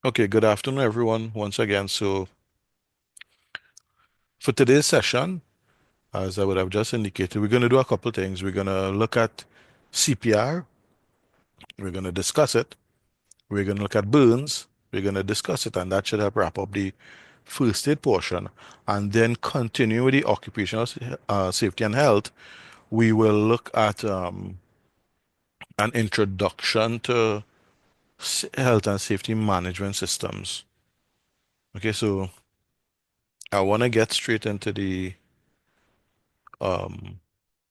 Okay, good afternoon, everyone, once again. So, for today's session, as I would have just indicated, we're going to do a couple things. We're going to look at CPR, we're going to discuss it, we're going to look at burns, we're going to discuss it, and that should help wrap up the first aid portion. And then continue with the occupational safety and health. We will look at an introduction to health and safety management systems. Okay, so I want to get straight into the um,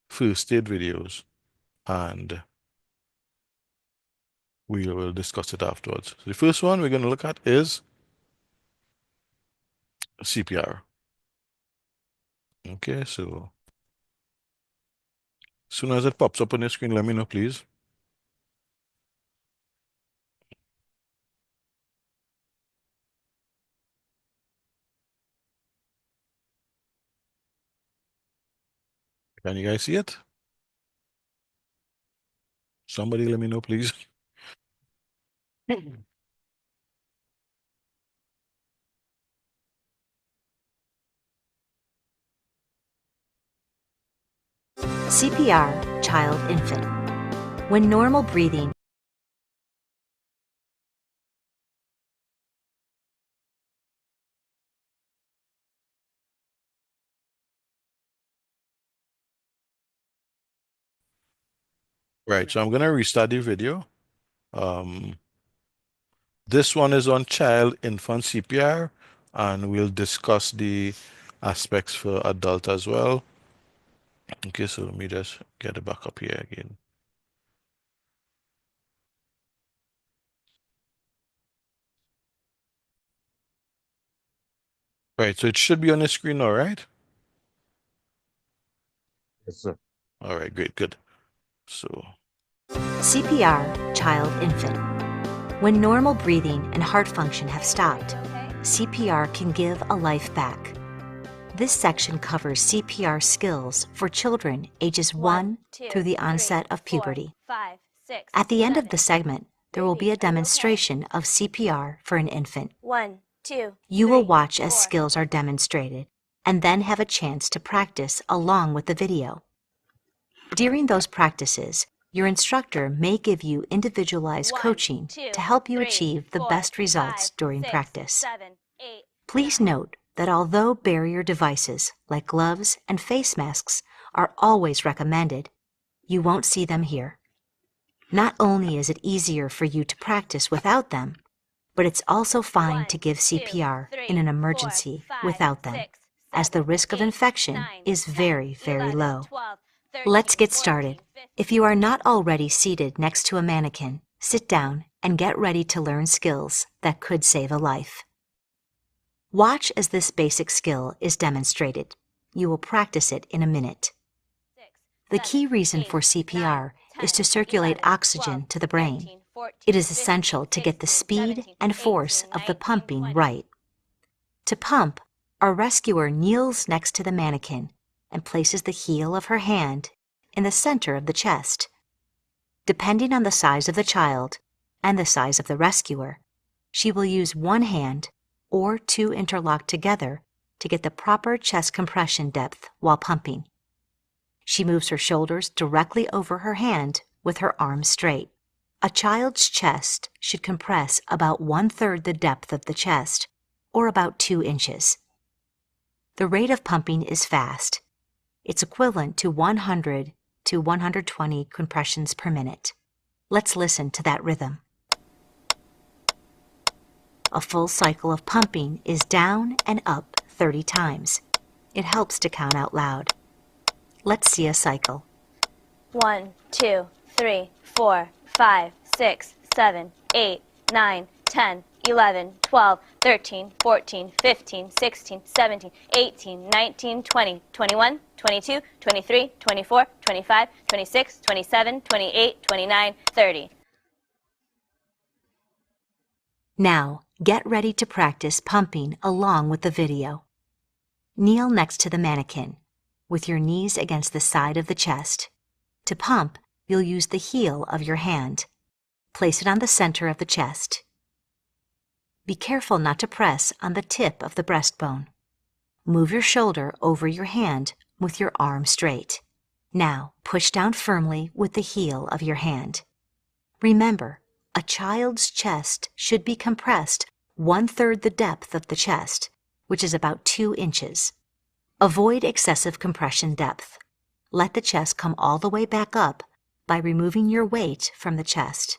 first aid videos, and we will discuss it afterwards. So the first one we're going to look at is CPR. Okay, so as soon as it pops up on your screen, let me know, please. Can you guys see it? Somebody let me know, please. CPR, child infant. When normal breathing Right, so I'm going to restart the video. Um, this one is on child infant CPR, and we'll discuss the aspects for adult as well. Okay, so let me just get it back up here again. Right, so it should be on the screen, all right? Yes, sir. All right, great, good. So, CPR, child infant. When normal breathing and heart function have stopped, CPR can give a life back. This section covers CPR skills for children ages 1 through the onset of puberty. At the end of the segment, there will be a demonstration of CPR for an infant. You will watch as skills are demonstrated and then have a chance to practice along with the video. During those practices, your instructor may give you individualized coaching to help you achieve the best results during practice. Please note that although barrier devices like gloves and face masks are always recommended, you won't see them here. Not only is it easier for you to practice without them, but it's also fine to give CPR in an emergency without them, as the risk of infection is very, very low. Let's get started. If you are not already seated next to a mannequin, sit down and get ready to learn skills that could save a life. Watch as this basic skill is demonstrated. You will practice it in a minute. The key reason for CPR is to circulate oxygen to the brain. It is essential to get the speed and force of the pumping right. To pump, our rescuer kneels next to the mannequin and places the heel of her hand in the center of the chest. Depending on the size of the child and the size of the rescuer, she will use one hand or two interlocked together to get the proper chest compression depth while pumping. She moves her shoulders directly over her hand with her arms straight. A child's chest should compress about 1/3 the depth of the chest, or about 2 inches. The rate of pumping is fast. It's equivalent to 100 to 120 compressions per minute. Let's listen to that rhythm. A full cycle of pumping is down and up 30 times. It helps to count out loud. Let's see a cycle. 1, 2, 3, 4, 5, 6, 7, 8, 9, 10, 11, 12, 13, 14, 15, 16, 17, 18, 19, 20, 21, 22, 23, 24, 25, 26, 27, 28, 29, 30. Now, get ready to practice pumping along with the video. Kneel next to the mannequin, with your knees against the side of the chest. To pump, you'll use the heel of your hand. Place it on the center of the chest. Be careful not to press on the tip of the breastbone. Move your shoulder over your hand with your arm straight. Now, push down firmly with the heel of your hand. Remember, a child's chest should be compressed 1/3 the depth of the chest, which is about 2 inches. Avoid excessive compression depth. Let the chest come all the way back up by removing your weight from the chest.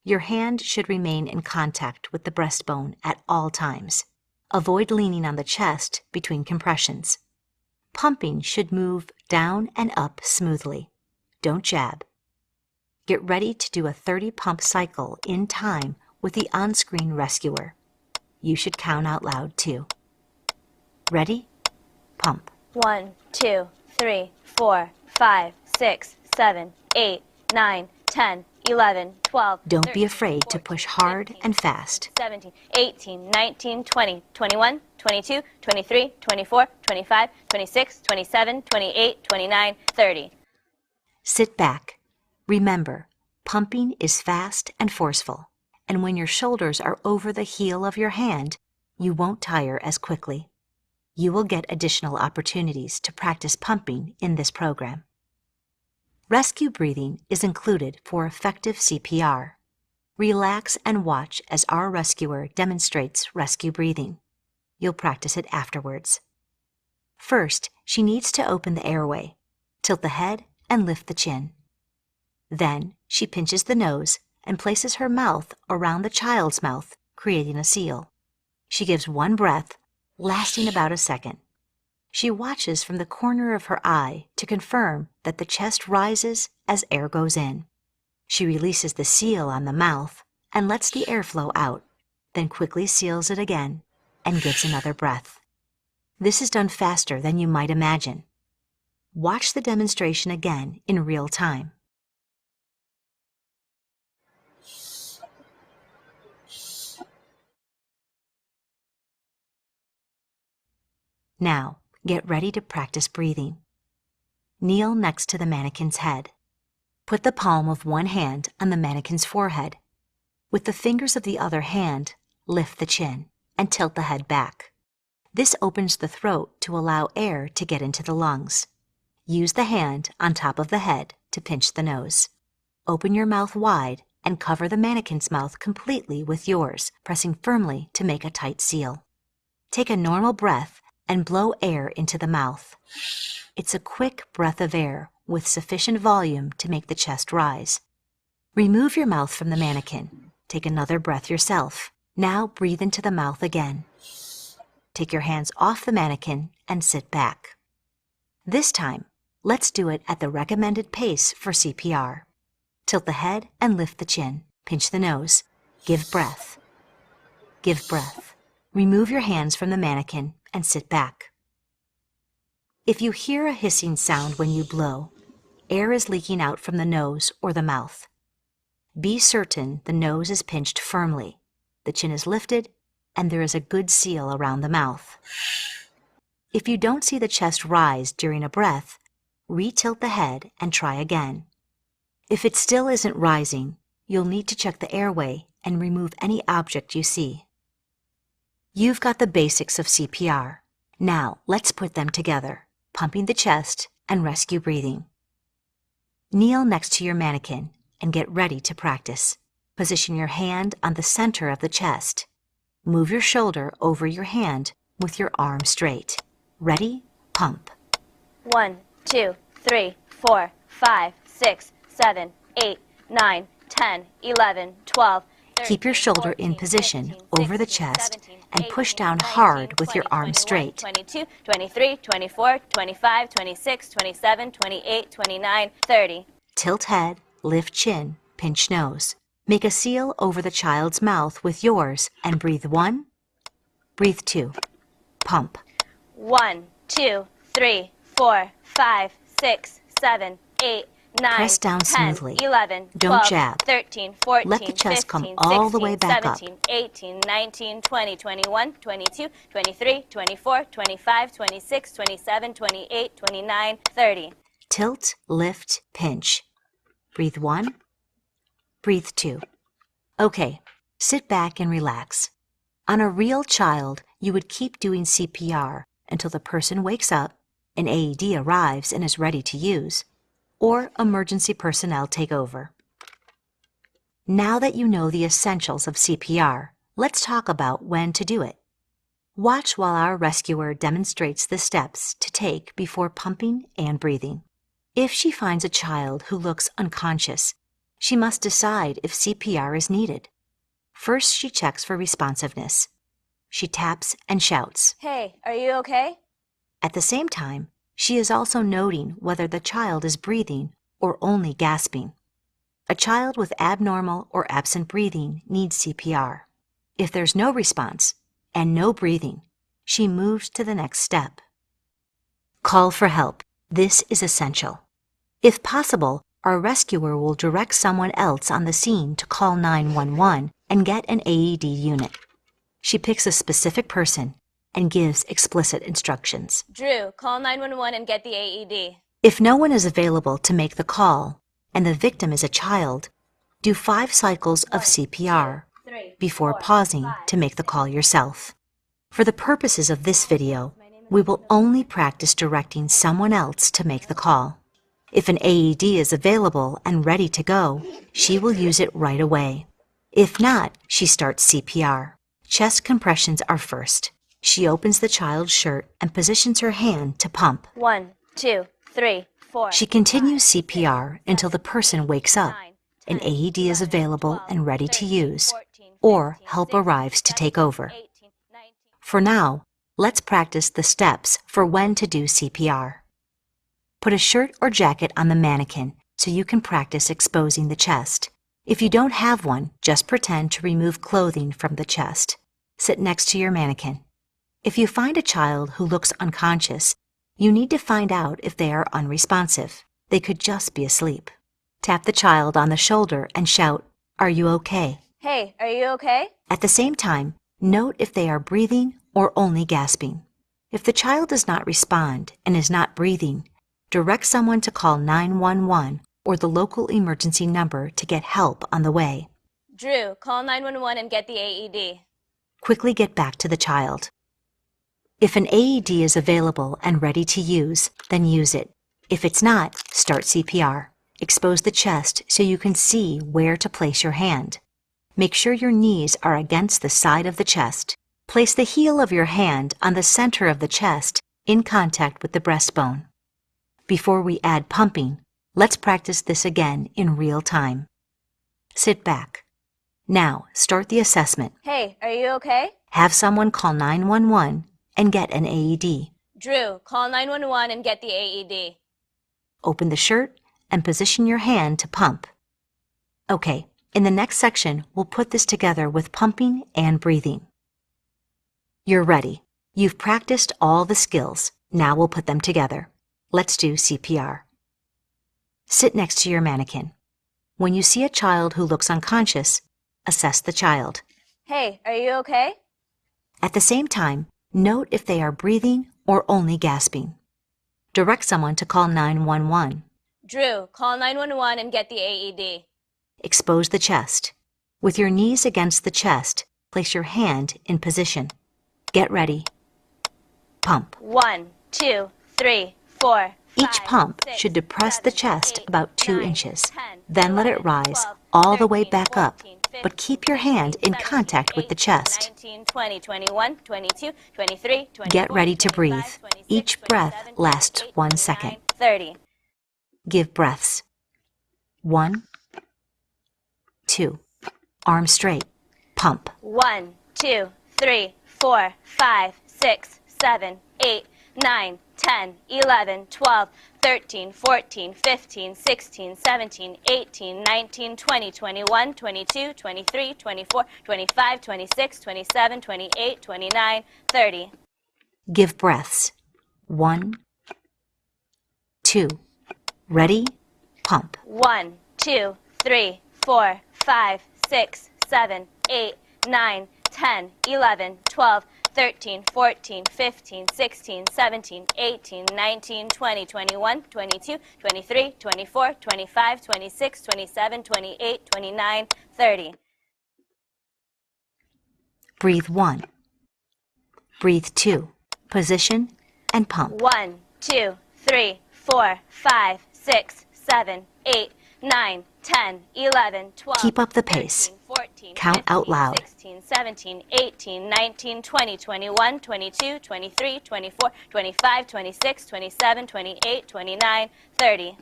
Your hand should remain in contact with the breastbone at all times. Avoid leaning on the chest between compressions. Pumping should move down and up smoothly. Don't jab. Get ready to do a 30 pump cycle in time with the on-screen rescuer. You should count out loud too. Ready? Pump. 1, 2, 3, 4, 5, 6, 7, 8, 9, 10, 11, 12. Don't 13, be afraid to 14, push hard 15, and fast. 17, 18, 19, 20, 21, 22, 23, 24, 25, 26, 27, 28, 29, 30. Sit back. Remember, pumping is fast and forceful, and when your shoulders are over the heel of your hand, you won't tire as quickly. You will get additional opportunities to practice pumping in this program. Rescue breathing is included for effective CPR. Relax and watch as our rescuer demonstrates rescue breathing. You'll practice it afterwards. First, she needs to open the airway, tilt the head, and lift the chin. Then, she pinches the nose and places her mouth around the child's mouth, creating a seal. She gives one breath, lasting about a second. She watches from the corner of her eye to confirm that the chest rises as air goes in. She releases the seal on the mouth and lets the air flow out, then quickly seals it again and gives another breath. This is done faster than you might imagine. Watch the demonstration again in real time. Now, get ready to practice breathing. Kneel next to the mannequin's head. Put the palm of one hand on the mannequin's forehead. With the fingers of the other hand, lift the chin and tilt the head back. This opens the throat to allow air to get into the lungs. Use the hand on top of the head to pinch the nose. Open your mouth wide and cover the mannequin's mouth completely with yours, pressing firmly to make a tight seal. Take a normal breath and blow air into the mouth. It's a quick breath of air with sufficient volume to make the chest rise. Remove your mouth from the mannequin. Take another breath yourself. Now breathe into the mouth again. Take your hands off the mannequin and sit back. This time, let's do it at the recommended pace for CPR. Tilt the head and lift the chin. Pinch the nose. Give breath. Give breath. Remove your hands from the mannequin and sit back. If you hear a hissing sound when you blow, air is leaking out from the nose or the mouth. Be certain the nose is pinched firmly, the chin is lifted, and there is a good seal around the mouth. If you don't see the chest rise during a breath, re-tilt the head and try again. If it still isn't rising, you'll need to check the airway and remove any object you see. You've got the basics of CPR. Now, let's put them together, pumping the chest and rescue breathing. Kneel next to your mannequin and get ready to practice. Position your hand on the center of the chest. Move your shoulder over your hand with your arm straight. Ready? Pump. 1, 2, 3, 4, 5, 6, 7, 8, 9, 10, 11, 12. Keep your shoulder in position over the chest and push down hard with your arm straight. 22, 23, 24, 25, 26, 27, 28, 29, 30. Tilt head, lift chin, pinch nose. Make a seal over the child's mouth with yours and breathe 1, breathe 2. Pump. 1, 2, 3, 4, 5, 6, 7, 8, 9, Press down 10, smoothly. 11, Don't 12, jab. 13, 14, Let the chest 15, come all the 16, way back up. 17, 18, 19, 20, 21, 22, 23, 24, 25, 26, 27, 28, 29, 30. Tilt, lift, pinch. Breathe 1, breathe 2. Okay, sit back and relax. On a real child, you would keep doing CPR until the person wakes up, an AED arrives and is ready to use, or emergency personnel take over. Now that you know the essentials of CPR, let's talk about when to do it. Watch while our rescuer demonstrates the steps to take before pumping and breathing. If she finds a child who looks unconscious, she must decide if CPR is needed. First, she checks for responsiveness. She taps and shouts. Hey, are you okay? At the same time, she is also noting whether the child is breathing or only gasping. A child with abnormal or absent breathing needs CPR. If there's no response and no breathing, she moves to the next step. Call for help. This is essential. If possible, our rescuer will direct someone else on the scene to call 911 and get an AED unit. She picks a specific person and gives explicit instructions. Drew, call 911 and get the AED. If no one is available to make the call and the victim is a child, do 5 cycles of CPR before pausing to make the call yourself. For the purposes of this video, we will only practice directing someone else to make the call. If an AED is available and ready to go, she will use it right away. If not, she starts CPR. Chest compressions are first. She opens the child's shirt and positions her hand to pump. 1, 2, 3, 4. She continues CPR until the person wakes up, an AED is available and ready to use, or help arrives to take over. For now, let's practice the steps for when to do CPR. Put a shirt or jacket on the mannequin so you can practice exposing the chest. If you don't have one, just pretend to remove clothing from the chest. Sit next to your mannequin. If you find a child who looks unconscious, you need to find out if they are unresponsive. They could just be asleep. Tap the child on the shoulder and shout, "Are you okay?" Hey, are you okay? At the same time, note if they are breathing or only gasping. If the child does not respond and is not breathing, direct someone to call 911 or the local emergency number to get help on the way. Drew, call 911 and get the AED. Quickly get back to the child. If an AED is available and ready to use, then use it. If it's not, start CPR. Expose the chest so you can see where to place your hand. Make sure your knees are against the side of the chest. Place the heel of your hand on the center of the chest in contact with the breastbone. Before we add pumping, let's practice this again in real time. Sit back. Now, start the assessment. Hey, are you okay? Have someone call 911 and get an AED. Drew, call 911 and get the AED. Open the shirt and position your hand to pump. Okay, in the next section, we'll put this together with pumping and breathing. You're ready. You've practiced all the skills. Now we'll put them together. Let's do CPR. Sit next to your mannequin. When you see a child who looks unconscious, assess the child. Hey, are you okay? At the same time, note if they are breathing or only gasping. Direct someone to call 911. Drew, call 911 and get the AED. Expose the chest. With your knees against the chest, place your hand in position. Get ready. Pump. 1, 2, 3, 4. Each pump should depress the chest about 2 inches. Then let it rise all the way back up, but keep your hand in contact with the chest. 19, 20, 21, 22, 23, 24, Get ready to 25, breathe. 26, Each breath 27, lasts 28, 1 29, second. 30. Give breaths. 1, 2. Arms straight. Pump. 1, 2, 3, 4, 5, 6, 7, 8, 9, 10, 11, 12, 13, 14, 15, 16, 17, 18, 19, 20, 21, 22, 23, 24, 25, 26, 27, 28, 29, 30. Give breaths. 1, 2. Ready? Pump. 1, 2, 3, 4, 5, 6, 7, 8, 9, 10, 11, 12, 13, 14, 15, 16, 17, 18, 19, 20, 21, 22, 23, 24, 25, 26, 27, 28, 29, 30. Breathe 1. Breathe 2. Position and pump. 1, 2, 3, 4, 5, 6, 7, 8, 9, 10, 11, 12. Keep up the pace. 13, 14, Count 15, out loud. 16, 17, 18, 19, 20, 21, 22, 23, 24, 25, 26, 27, 28, 29, 30.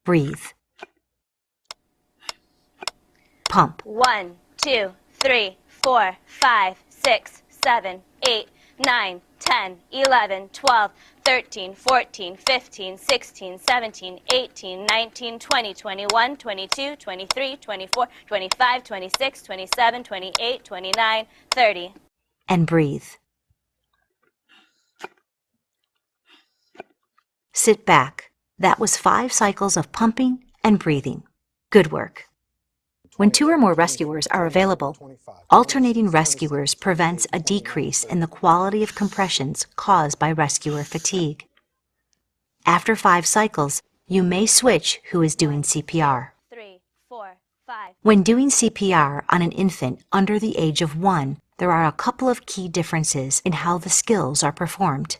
Breathe. Pump. 1, 2, 3, 4, 5, 6, 7, 8, 9, 10, 11, 12, 13, 14, 15, 16, 17, 18, 19, 20, 21, 22, 23, 24, 25, 26, 27, 28, 29, 30. And breathe. Sit back. That was 5 cycles of pumping and breathing. Good work. When 2 or more rescuers are available, alternating rescuers prevents a decrease in the quality of compressions caused by rescuer fatigue. After 5 cycles, you may switch who is doing CPR. 3, 4, 5. When doing CPR on an infant under the age of 1, there are a couple of key differences in how the skills are performed.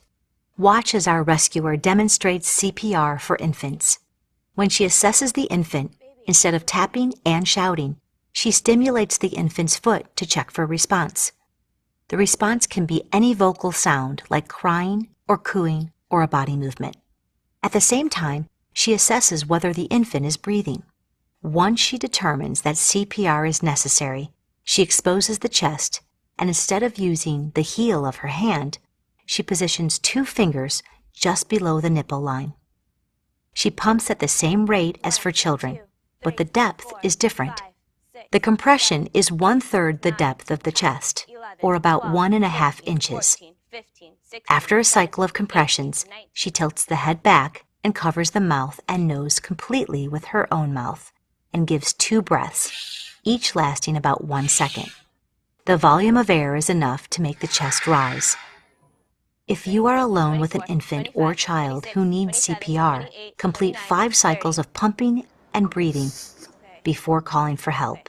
Watch as our rescuer demonstrates CPR for infants. When she assesses the infant, instead of tapping and shouting, she stimulates the infant's foot to check for response. The response can be any vocal sound like crying or cooing or a body movement. At the same time, she assesses whether the infant is breathing. Once she determines that CPR is necessary, she exposes the chest, and instead of using the heel of her hand, she positions 2 fingers just below the nipple line. She pumps at the same rate as for children, but the depth is different. The compression is 1/3 the depth of the chest, or about 1.5 inches. After a cycle of compressions, she tilts the head back and covers the mouth and nose completely with her own mouth and gives 2 breaths, each lasting about 1 second. The volume of air is enough to make the chest rise. If you are alone with an infant or child who needs CPR, complete 5 cycles of pumping and breathing before calling for help.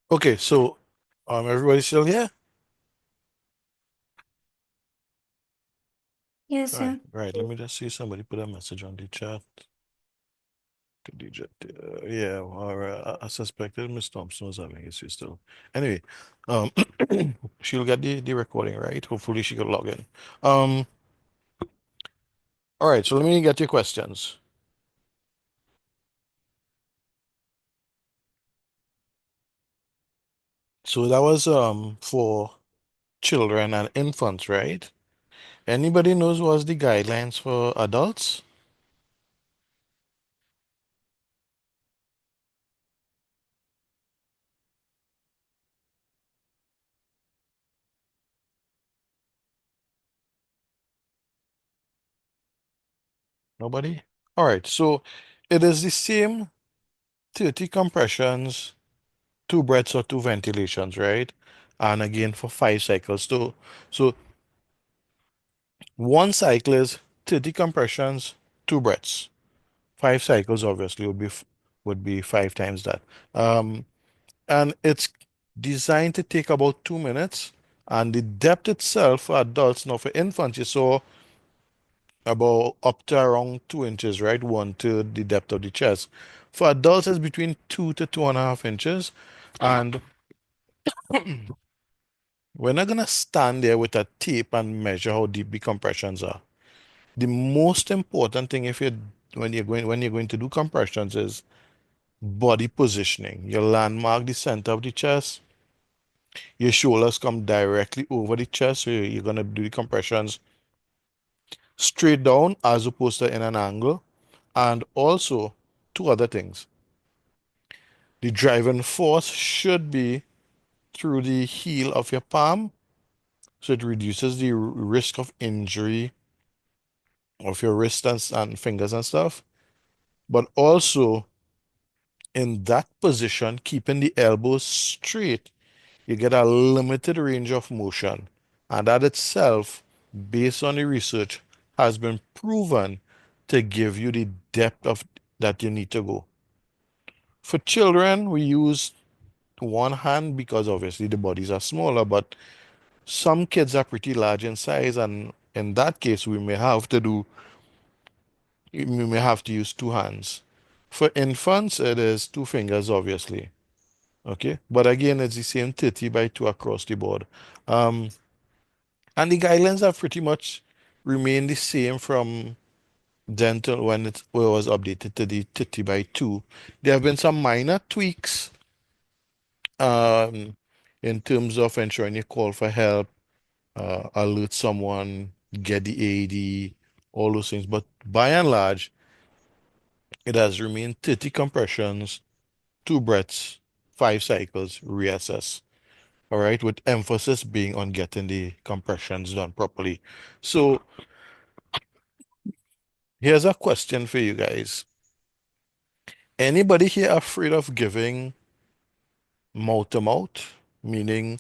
Okay, so everybody still here? Yes, All sir. right. Let me just see somebody put a message on the chat. Khadija, yeah, or I suspected Miss Thompson was having issues still. Anyway, um, she'll get the recording right. Hopefully, she can log in. All right. So let me get your questions. So that was for children and infants, right? Anybody knows what's the guidelines for adults? Nobody? All right. So it is the same 30 compressions, 2 breaths or 2 ventilations, right? And again for 5 cycles. So 1 cycle is 30 compressions, 2 breaths. 5 cycles obviously would be 5 times that. And it's designed to take about 2 minutes. And the depth itself for adults, now for infants, you saw about up to around 2 inches, right? 1/3 the depth of the chest. For adults, it's between 2 to 2.5 inches. And we're not gonna stand there with a tape and measure how deep the compressions are. The most important thing if you when you're going to do compressions is body positioning. You landmark the center of the chest. Your shoulders come directly over the chest, so you're gonna do the compressions straight down as opposed to in an angle. And also 2 other things. The driving force should be through the heel of your palm, so it reduces the risk of injury of your wrists and fingers and stuff. But also in that position, keeping the elbows straight, you get a limited range of motion. And that itself, based on the research, has been proven to give you the depth of that you need to go. For children, we use one hand because obviously the bodies are smaller, but some kids are pretty large in size, and in that case, we may have to use two hands. For infants, it is two fingers, obviously. Okay, but again, it's the same 30 by 2 across the board. Um, and the guidelines have pretty much remained the same from dental when it was updated to the 30 by 2. There have been some minor tweaks um, in terms of ensuring you call for help, alert someone, get the AED, all those things. But by and large, it has remained 30 compressions, two breaths, five cycles, reassess. All right, with emphasis being on getting the compressions done properly. So here's a question for you guys. Anybody here afraid of giving mouth to mouth, meaning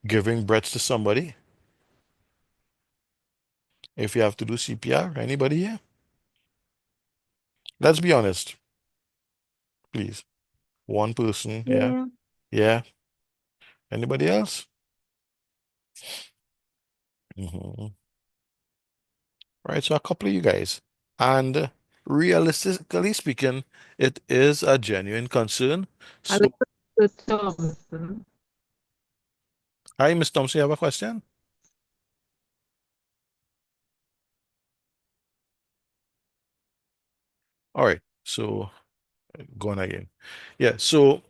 giving breaths to somebody? If you have to do CPR, anybody here? Let's be honest, please. One person, yeah. Yeah. Yeah. Anybody else? Mhm. Right, so a couple of you guys. And realistically speaking, it is a genuine concern. So, Alexa Thompson. hi, Miss Thompson, you have a question? All right, so going again. Yeah, so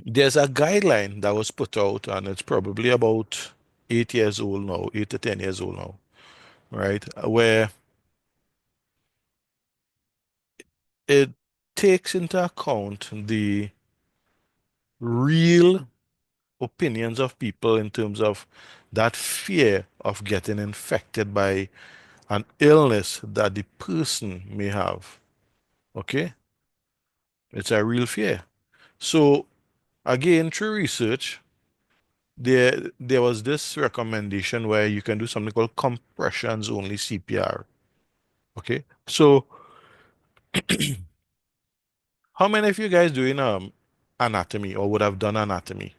there's a guideline that was put out, and it's probably about 8 years old now, 8 to 10 years old now, right? Where it takes into account the real opinions of people in terms of that fear of getting infected by an illness that the person may have. Okay? It's a real fear. So, again, through research, there was this recommendation where you can do something called compressions only CPR. Okay? So, how many of you guys doing anatomy or would have done anatomy?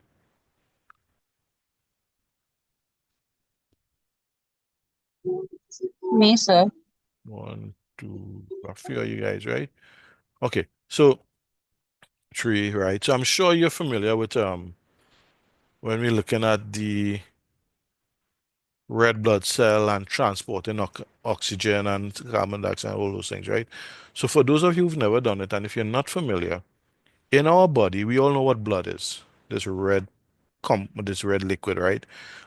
Me, sir. One, two, a few of you guys, right? Okay, so three, right? So I'm sure you're familiar with when we're looking at the red blood cell and transporting oxygen and carbon dioxide, all those things, right? So for those of you who've never done it, and if you're not familiar, in our body, we all know what blood is. This red liquid, right?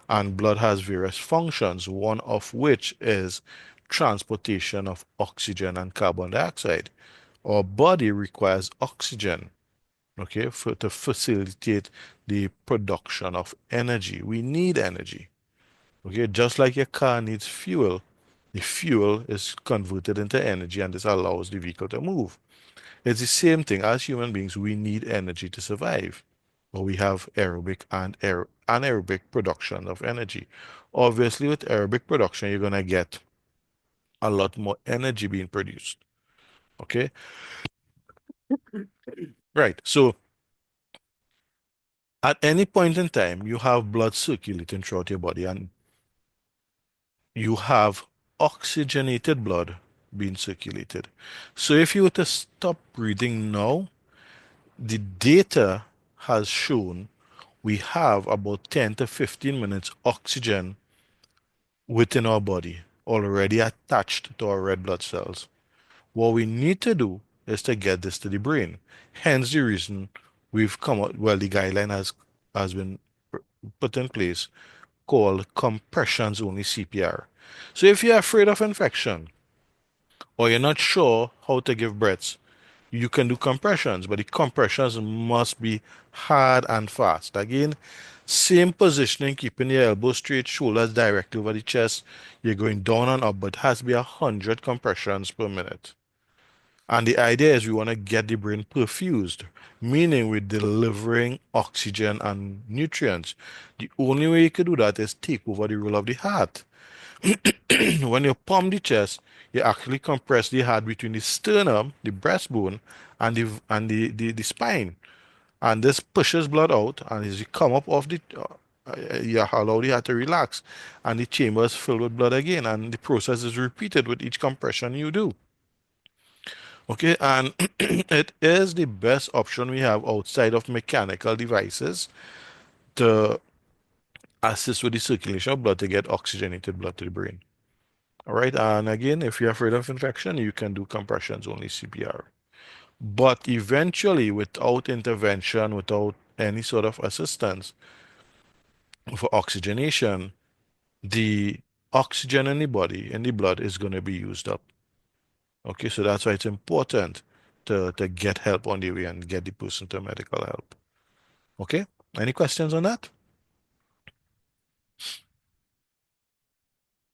And blood has various functions, one of which is transportation of oxygen and carbon dioxide. Our body requires oxygen, okay, to facilitate the production of energy. We need energy. Okay, just like your car needs fuel, the fuel is converted into energy and this allows the vehicle to move. It's the same thing. As human beings, we need energy to survive. But we have aerobic and anaerobic production of energy. Obviously, with aerobic production, you're going to get a lot more energy being produced. Okay? Right. So, at any point in time, you have blood circulating throughout your body and you have oxygenated blood being circulated. So if you were to stop breathing now, the data has shown we have about 10 to 15 minutes oxygen within our body already attached to our red blood cells. What we need to do is to get this to the brain. Hence the reason we've come up, well, the guideline has been put in place called compressions only CPR. So if you're afraid of infection or you're not sure how to give breaths, you can do compressions, but the compressions must be hard and fast. Again, same positioning, keeping your elbows straight, shoulders directly over the chest. You're going down and up, but it has to be 100 compressions per minute. And the idea is we want to get the brain perfused, meaning we're delivering oxygen and nutrients. The only way you can do that is take over the role of the heart. When you pump the chest, you actually compress the heart between the sternum, the breastbone, and the spine. And this pushes blood out, and as you come up off the you allow the heart to relax, and the chamber is filled with blood again, and the process is repeated with each compression you do. Okay, and it is the best option we have outside of mechanical devices to assist with the circulation of blood to get oxygenated blood to the brain. All right, and again, if you're afraid of infection, you can do compressions only CPR. But eventually, without intervention, without any sort of assistance for oxygenation, the oxygen in the body, in the blood, is going to be used up. Okay, so that's why it's important to get help on the way and get the person to medical help. Okay, any questions on that?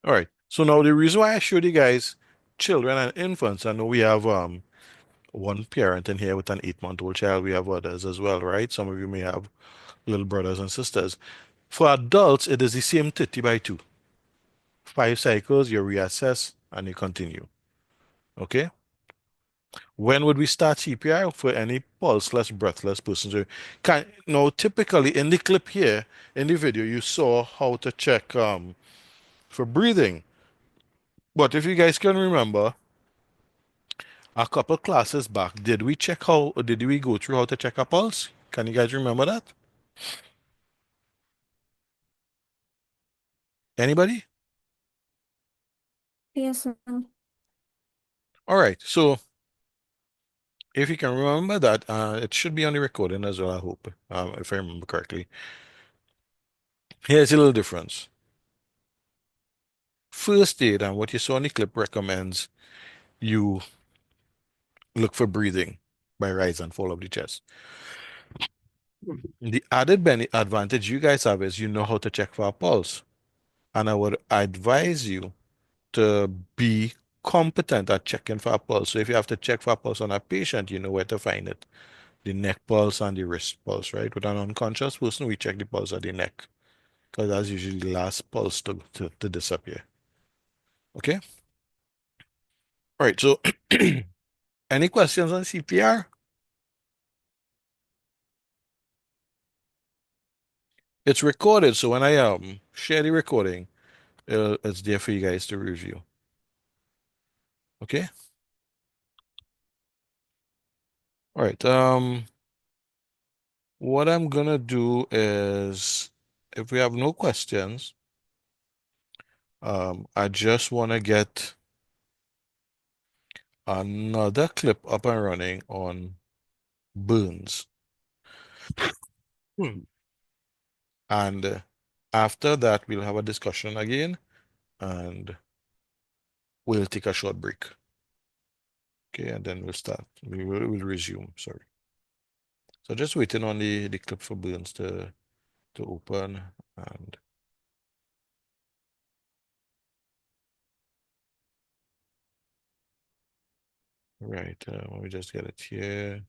All right, so now the reason why I showed you guys children and infants, I know we have one parent in here with an 8-month-old child. We have others as well, right? Some of you may have little brothers and sisters. For adults, it is the same 30 by 2. 5 cycles, you reassess, and you continue. Okay? When would we start CPR? For any pulseless, breathless person. So now, typically in the clip here, in the video, you saw how to check for breathing. But if you guys can remember, a couple classes back, did we go through how to check a pulse? Can you guys remember that? Anybody? Yes, ma'am. All right. So if you can remember that, it should be on the recording as well, I hope, if I remember correctly. Here's a little difference. First aid, and what you saw in the clip, recommends you look for breathing by rise and fall of the chest. The added advantage you guys have is you know how to check for a pulse. And I would advise you to be competent at checking for a pulse. So if you have to check for a pulse on a patient, you know where to find it. The neck pulse and the wrist pulse, right? With an unconscious person, we check the pulse at the neck, because that's usually the last pulse to disappear. Okay? All right, so any questions on CPR? It's recorded, so when I share the recording, it's there for you guys to review. Okay? All right, what I'm gonna do is, if we have no questions, I just wanna get another clip up and running on burns. And after that, we'll have a discussion again, and we'll take a short break. Okay, and then we'll start. We'll resume. Sorry. So just waiting on the clip for burns to open, and right. Let me just get it here.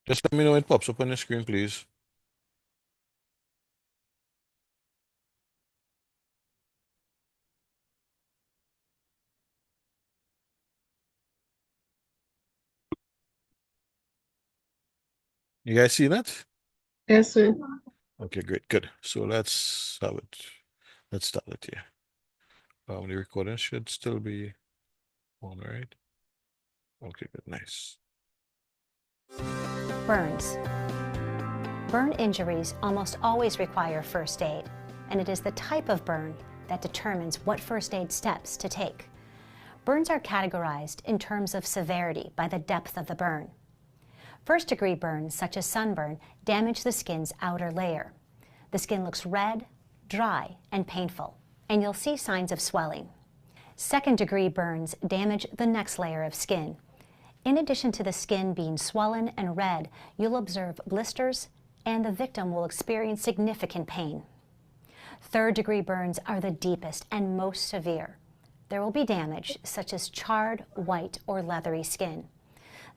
Just let me know when it pops up on the screen, please. You guys seen it? Yes, sir. Okay, great, good. So let's have it. Let's start it here. The recording should still be on, right? Okay, good, nice. Burns. Burn injuries almost always require first aid, and it is the type of burn that determines what first aid steps to take. Burns are categorized in terms of severity by the depth of the burn. First-degree burns, such as sunburn, damage the skin's outer layer. The skin looks red, dry, and painful, and you'll see signs of swelling. Second-degree burns damage the next layer of skin. In addition to the skin being swollen and red, you'll observe blisters, and the victim will experience significant pain. Third-degree burns are the deepest and most severe. There will be damage, such as charred, white, or leathery skin.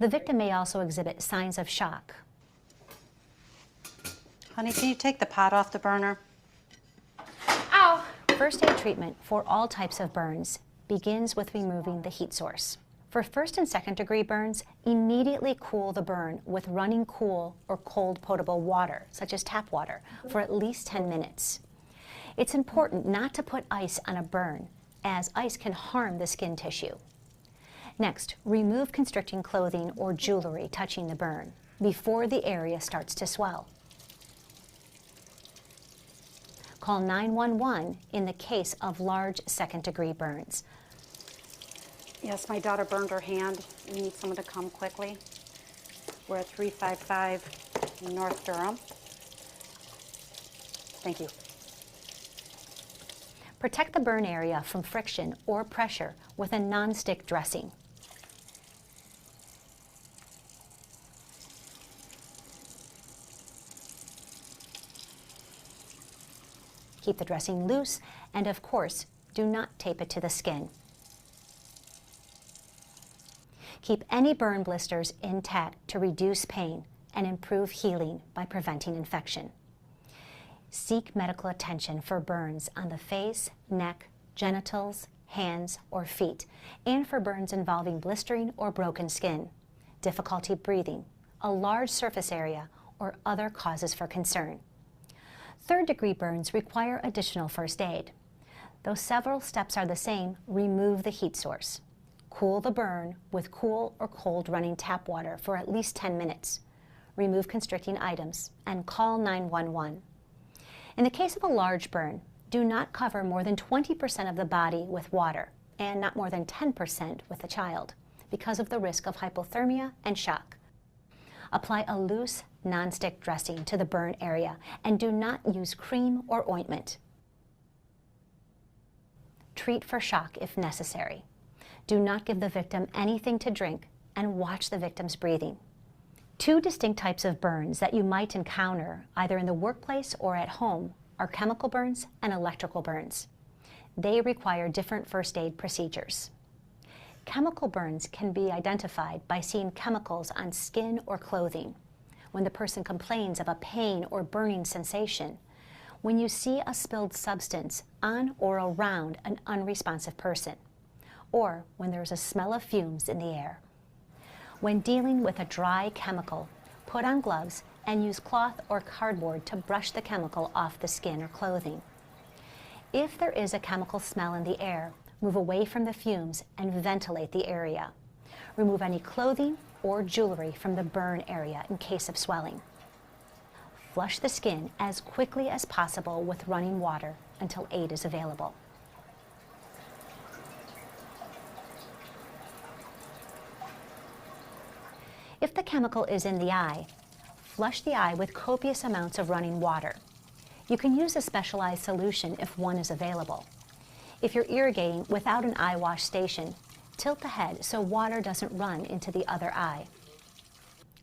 The victim may also exhibit signs of shock. Honey, can you take the pot off the burner? Ow! First aid treatment for all types of burns begins with removing the heat source. For first and second degree burns, immediately cool the burn with running cool or cold potable water, such as tap water, for at least 10 minutes. It's important not to put ice on a burn, as ice can harm the skin tissue. Next, remove constricting clothing or jewelry touching the burn before the area starts to swell. Call 911 in the case of large second-degree burns. Yes, my daughter burned her hand. We need someone to come quickly. We're at 355 North Durham. Thank you. Protect the burn area from friction or pressure with a non-stick dressing. Keep the dressing loose, and of course, do not tape it to the skin. Keep any burn blisters intact to reduce pain and improve healing by preventing infection. Seek medical attention for burns on the face, neck, genitals, hands, or feet, and for burns involving blistering or broken skin, difficulty breathing, a large surface area, or other causes for concern. Third-degree burns require additional first aid. Though several steps are the same, remove the heat source. Cool the burn with cool or cold running tap water for at least 10 minutes. Remove constricting items and call 911. In the case of a large burn, do not cover more than 20% of the body with water and not more than 10% with the child because of the risk of hypothermia and shock. Apply a loose, non-stick dressing to the burn area and do not use cream or ointment. Treat for shock if necessary. Do not give the victim anything to drink and watch the victim's breathing. Two distinct types of burns that you might encounter either in the workplace or at home are chemical burns and electrical burns. They require different first aid procedures. Chemical burns can be identified by seeing chemicals on skin or clothing, when the person complains of a pain or burning sensation, when you see a spilled substance on or around an unresponsive person, or when there's a smell of fumes in the air. When dealing with a dry chemical, put on gloves and use cloth or cardboard to brush the chemical off the skin or clothing. If there is a chemical smell in the air, move away from the fumes and ventilate the area. Remove any clothing or jewelry from the burn area in case of swelling. Flush the skin as quickly as possible with running water until aid is available. If the chemical is in the eye, flush the eye with copious amounts of running water. You can use a specialized solution if one is available. If you're irrigating without an eye wash station, tilt the head so water doesn't run into the other eye.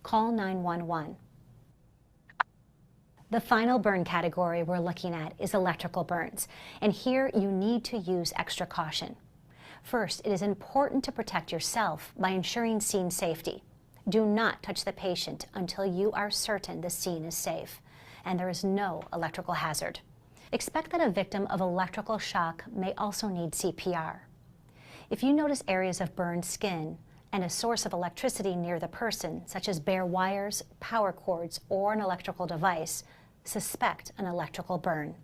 Call 911. The final burn category we're looking at is electrical burns, and here you need to use extra caution. First, it is important to protect yourself by ensuring scene safety. Do not touch the patient until you are certain the scene is safe and there is no electrical hazard. Expect that a victim of electrical shock may also need CPR. If you notice areas of burned skin and a source of electricity near the person, such as bare wires, power cords, or an electrical device, suspect an electrical burn.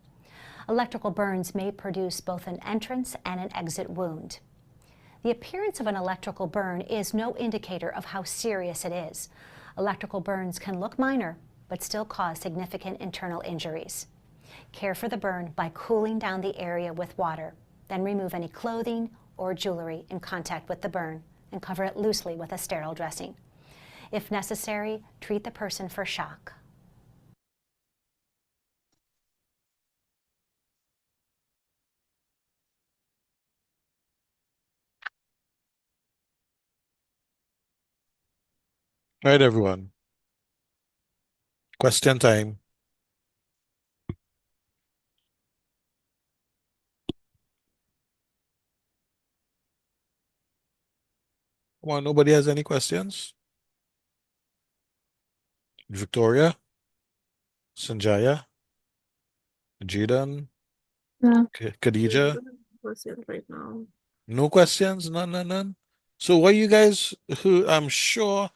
Electrical burns may produce both an entrance and an exit wound. The appearance of an electrical burn is no indicator of how serious it is. Electrical burns can look minor, but still cause significant internal injuries. Care for the burn by cooling down the area with water, then remove any clothing or jewelry in contact with the burn and cover it loosely with a sterile dressing. If necessary, treat the person for shock. All right, everyone. Question time. Come on, nobody has any questions? Victoria, Sanjaya, Jaden, No. Khadija. Questions right now. No questions? None, none, none. So what you guys who I'm sure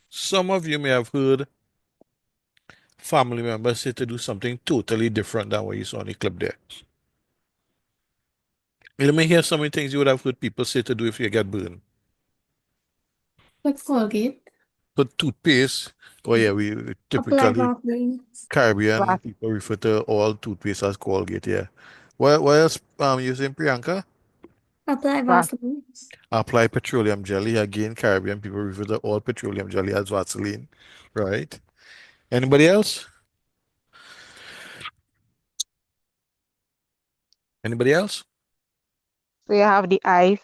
some of you may have heard family members say to do something totally different than what you saw in the clip there. Let me hear some of the things you would have heard people say to do if you get burned. What's Colgate? Put toothpaste. Oh yeah, we Apply typically Vaseline. Caribbean people refer to all toothpaste as Colgate, yeah. What else you saying, Priyanka? Apply Vaseline. Apply petroleum jelly. Again, Caribbean people refer to all petroleum jelly as Vaseline. Right? Anybody else? Anybody else? So you have the ice,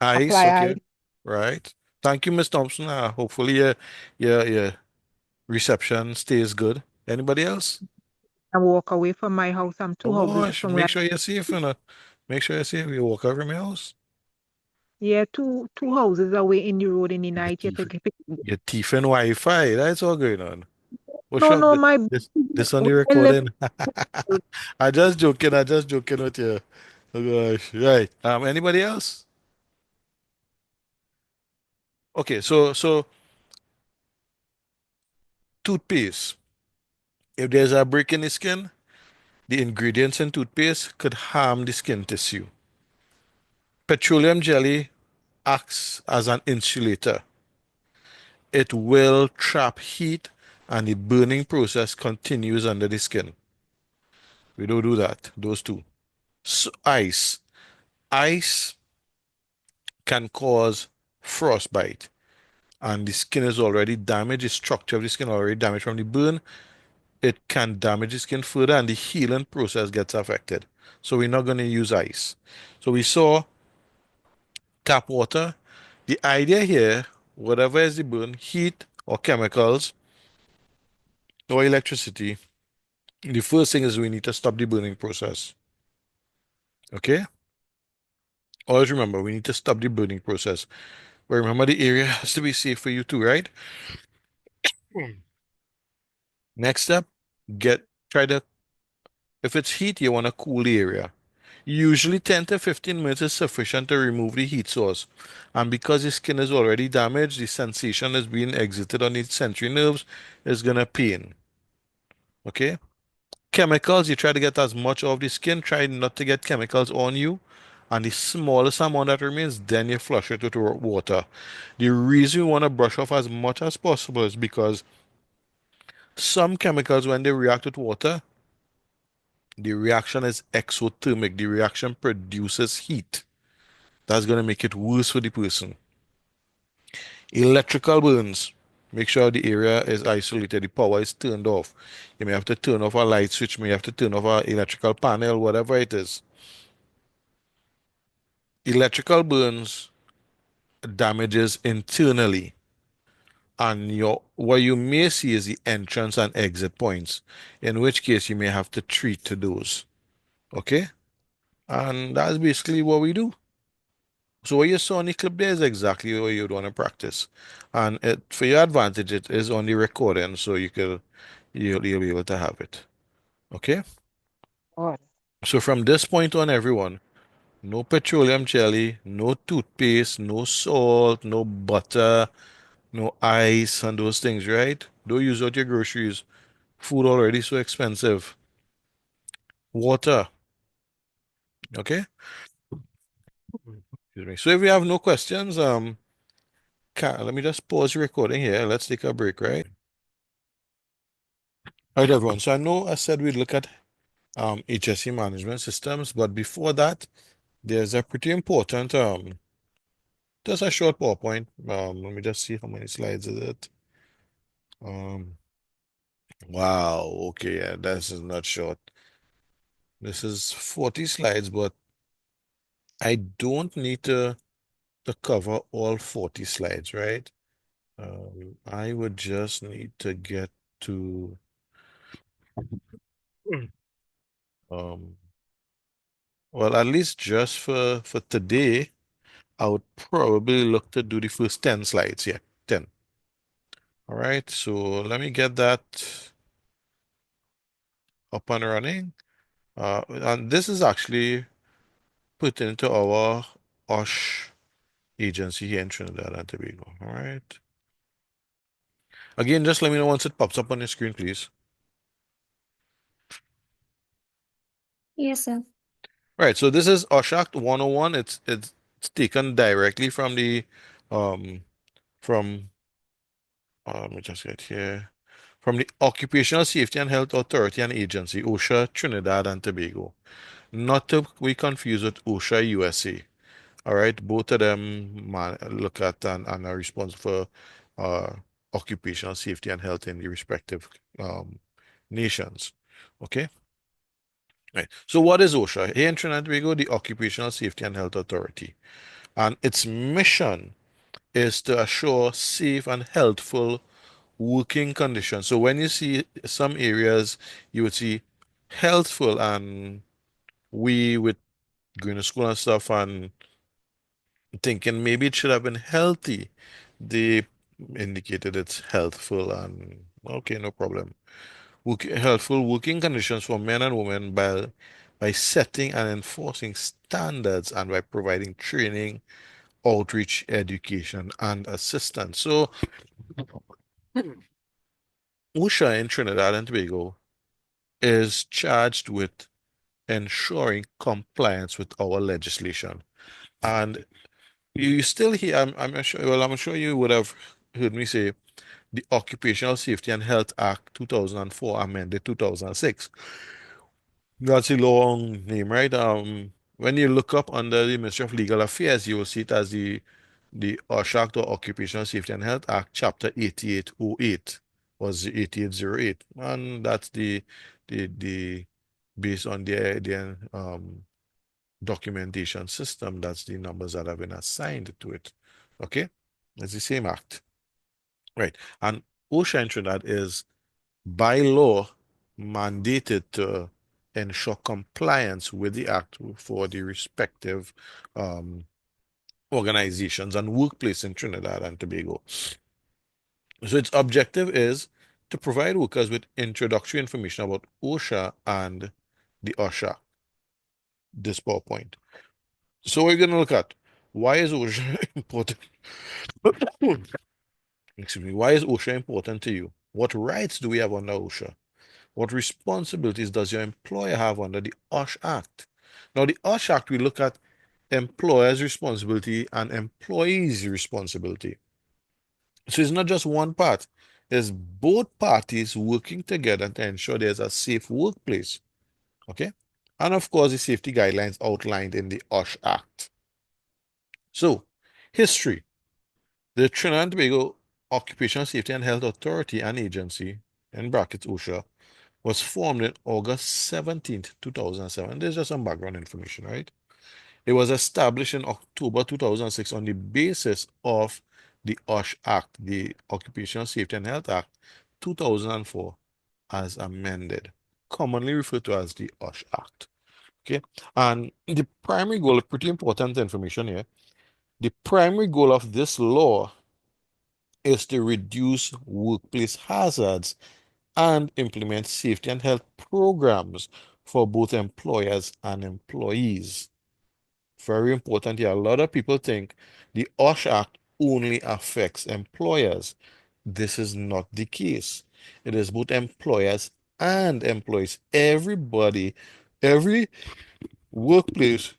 Ice, apply okay. ice, Right. Thank you, Miss Thompson. Hopefully your reception stays good. Anybody else? and walk away from my house. I'm 2 houses Oh, from make where. sure you're safe, make sure you're safe. You walk out from your house. Yeah, two houses away in the road in the Your night. You teeth, pick, your teeth and Wi-Fi. That's all going on. What's no, up? no, my This on we the live recording. I just joking. I just joking with you. Oh gosh. Right. Anybody else? Okay, so toothpaste. If there's a break in the skin, the ingredients in toothpaste could harm the skin tissue. Petroleum jelly acts as an insulator. It will trap heat and the burning process continues under the skin. We don't do that, those two. So ice. Ice can cause frostbite and the skin is already damaged, the structure of the skin already damaged from the burn. It can damage the skin further and the healing process gets affected. So we're not going to use ice. So we saw tap water. The idea here, whatever is the burn, heat or chemicals or electricity, the first thing is we need to stop the burning process. Okay? Always remember, we need to stop the burning process. But remember, the area has to be safe for you too, right? Next step, try to, if it's heat, you want to cool the area. Usually 10 to 15 minutes is sufficient to remove the heat source. And because the skin is already damaged, the sensation is being exited on the sensory nerves is gonna pain. Okay? Chemicals, you try to get as much of the skin, try not to get chemicals on you. And the smallest amount that remains, then you flush it with water. The reason you want to brush off as much as possible is because some chemicals, when they react with water, the reaction is exothermic. The reaction produces heat. That's going to make it worse for the person. Electrical burns. Make sure the area is isolated, the power is turned off. You may have to turn off a light switch, you may have to turn off an electrical panel, whatever it is. Electrical burns damages internally, and what you may see is the entrance and exit points, in which case you may have to treat to those. Okay? And that's basically what we do. So what you saw on the clip there is exactly what you'd want to practice. And for your advantage, it is on the recording, so you'll be able to have it. Okay? oh, So from this point on, everyone, no petroleum jelly, no toothpaste, no salt, no butter, no ice and those things, right? Don't use out your groceries. Food already so expensive. Water, okay? Excuse me. So if you have no questions, let me just pause the recording here. Let's take a break, right? All right, everyone. So I know I said we'd look at HSE management systems, but before that, there's a pretty important just a short PowerPoint. Let me just see how many slides is it. Um, wow. Okay, yeah, this is not short. This is 40 slides, but I don't need to cover all 40 slides, right? I would just need to get to um well, at least just for today, I would probably look to do the first 10 slides. Yeah, 10. All right, so let me get that up and running. And this is actually put into our OSH agency here in Trinidad and Tobago. All right. Again, just let me know once it pops up on your screen, please. Yes, sir. Right, so this is OSH Act 101. It's taken directly from the from let me just get here. From the Occupational Safety and Health Authority and Agency, OSHA Trinidad and Tobago. Not to be confused with OSHA USA. All right, both of them look at and are responsible for occupational safety and health in the respective nations. Okay, right. So what is OSHA? Here in Trinidad and Tobago, the Occupational Safety and Health Authority, and its mission is to assure safe and healthful working conditions. So when you see some areas, you would see healthful, and we with going to school and stuff and thinking maybe it should have been healthy. They indicated it's healthful, and okay, no problem. Healthful working conditions for men and women by setting and enforcing standards and by providing training, outreach, education, and assistance. So OSHA in Trinidad and Tobago is charged with ensuring compliance with our legislation. And you still hear, I'm sure, well, I'm sure you would have heard me say the Occupational Safety and Health Act 2004, amended 2006. That's a long name, right? When you look up under the Ministry of Legal Affairs, you will see it as the OSH Act, or Occupational Safety and Health Act, Chapter 8808 was the 8808, and that's the based on the documentation system. That's the numbers that have been assigned to it. Okay, it's the same act, right? And OSHA in Trinidad is by law mandated to ensure compliance with the act for the respective um, organizations and workplace in Trinidad and Tobago. So its objective is to provide workers with introductory information about OSHA and the OSHA, this PowerPoint. So we're going to look at, why is OSHA important? Excuse me. Why is OSHA important to you? What rights do we have under OSHA? What responsibilities does your employer have under the OSH Act? Now, the OSH Act, we look at employer's responsibility and employee's responsibility. So it's not just one part. There's both parties working together to ensure there's a safe workplace. Okay? And of course, the safety guidelines outlined in the OSH Act. So, history. The Trinidad and Tobago Occupational Safety and Health Authority and Agency, in brackets OSHA, was formed in August 17th, 2007. There's just some background information, right? It was established in October 2006 on the basis of the OSH Act, the Occupational Safety and Health Act 2004, as amended, commonly referred to as the OSH Act. Okay, and the primary goal, pretty important information here, the primary goal of this law is to reduce workplace hazards and implement safety and health programs for both employers and employees. Very important here. A lot of people think the OSH Act only affects employers. This is not the case. It is both employers and employees. Everybody, every workplace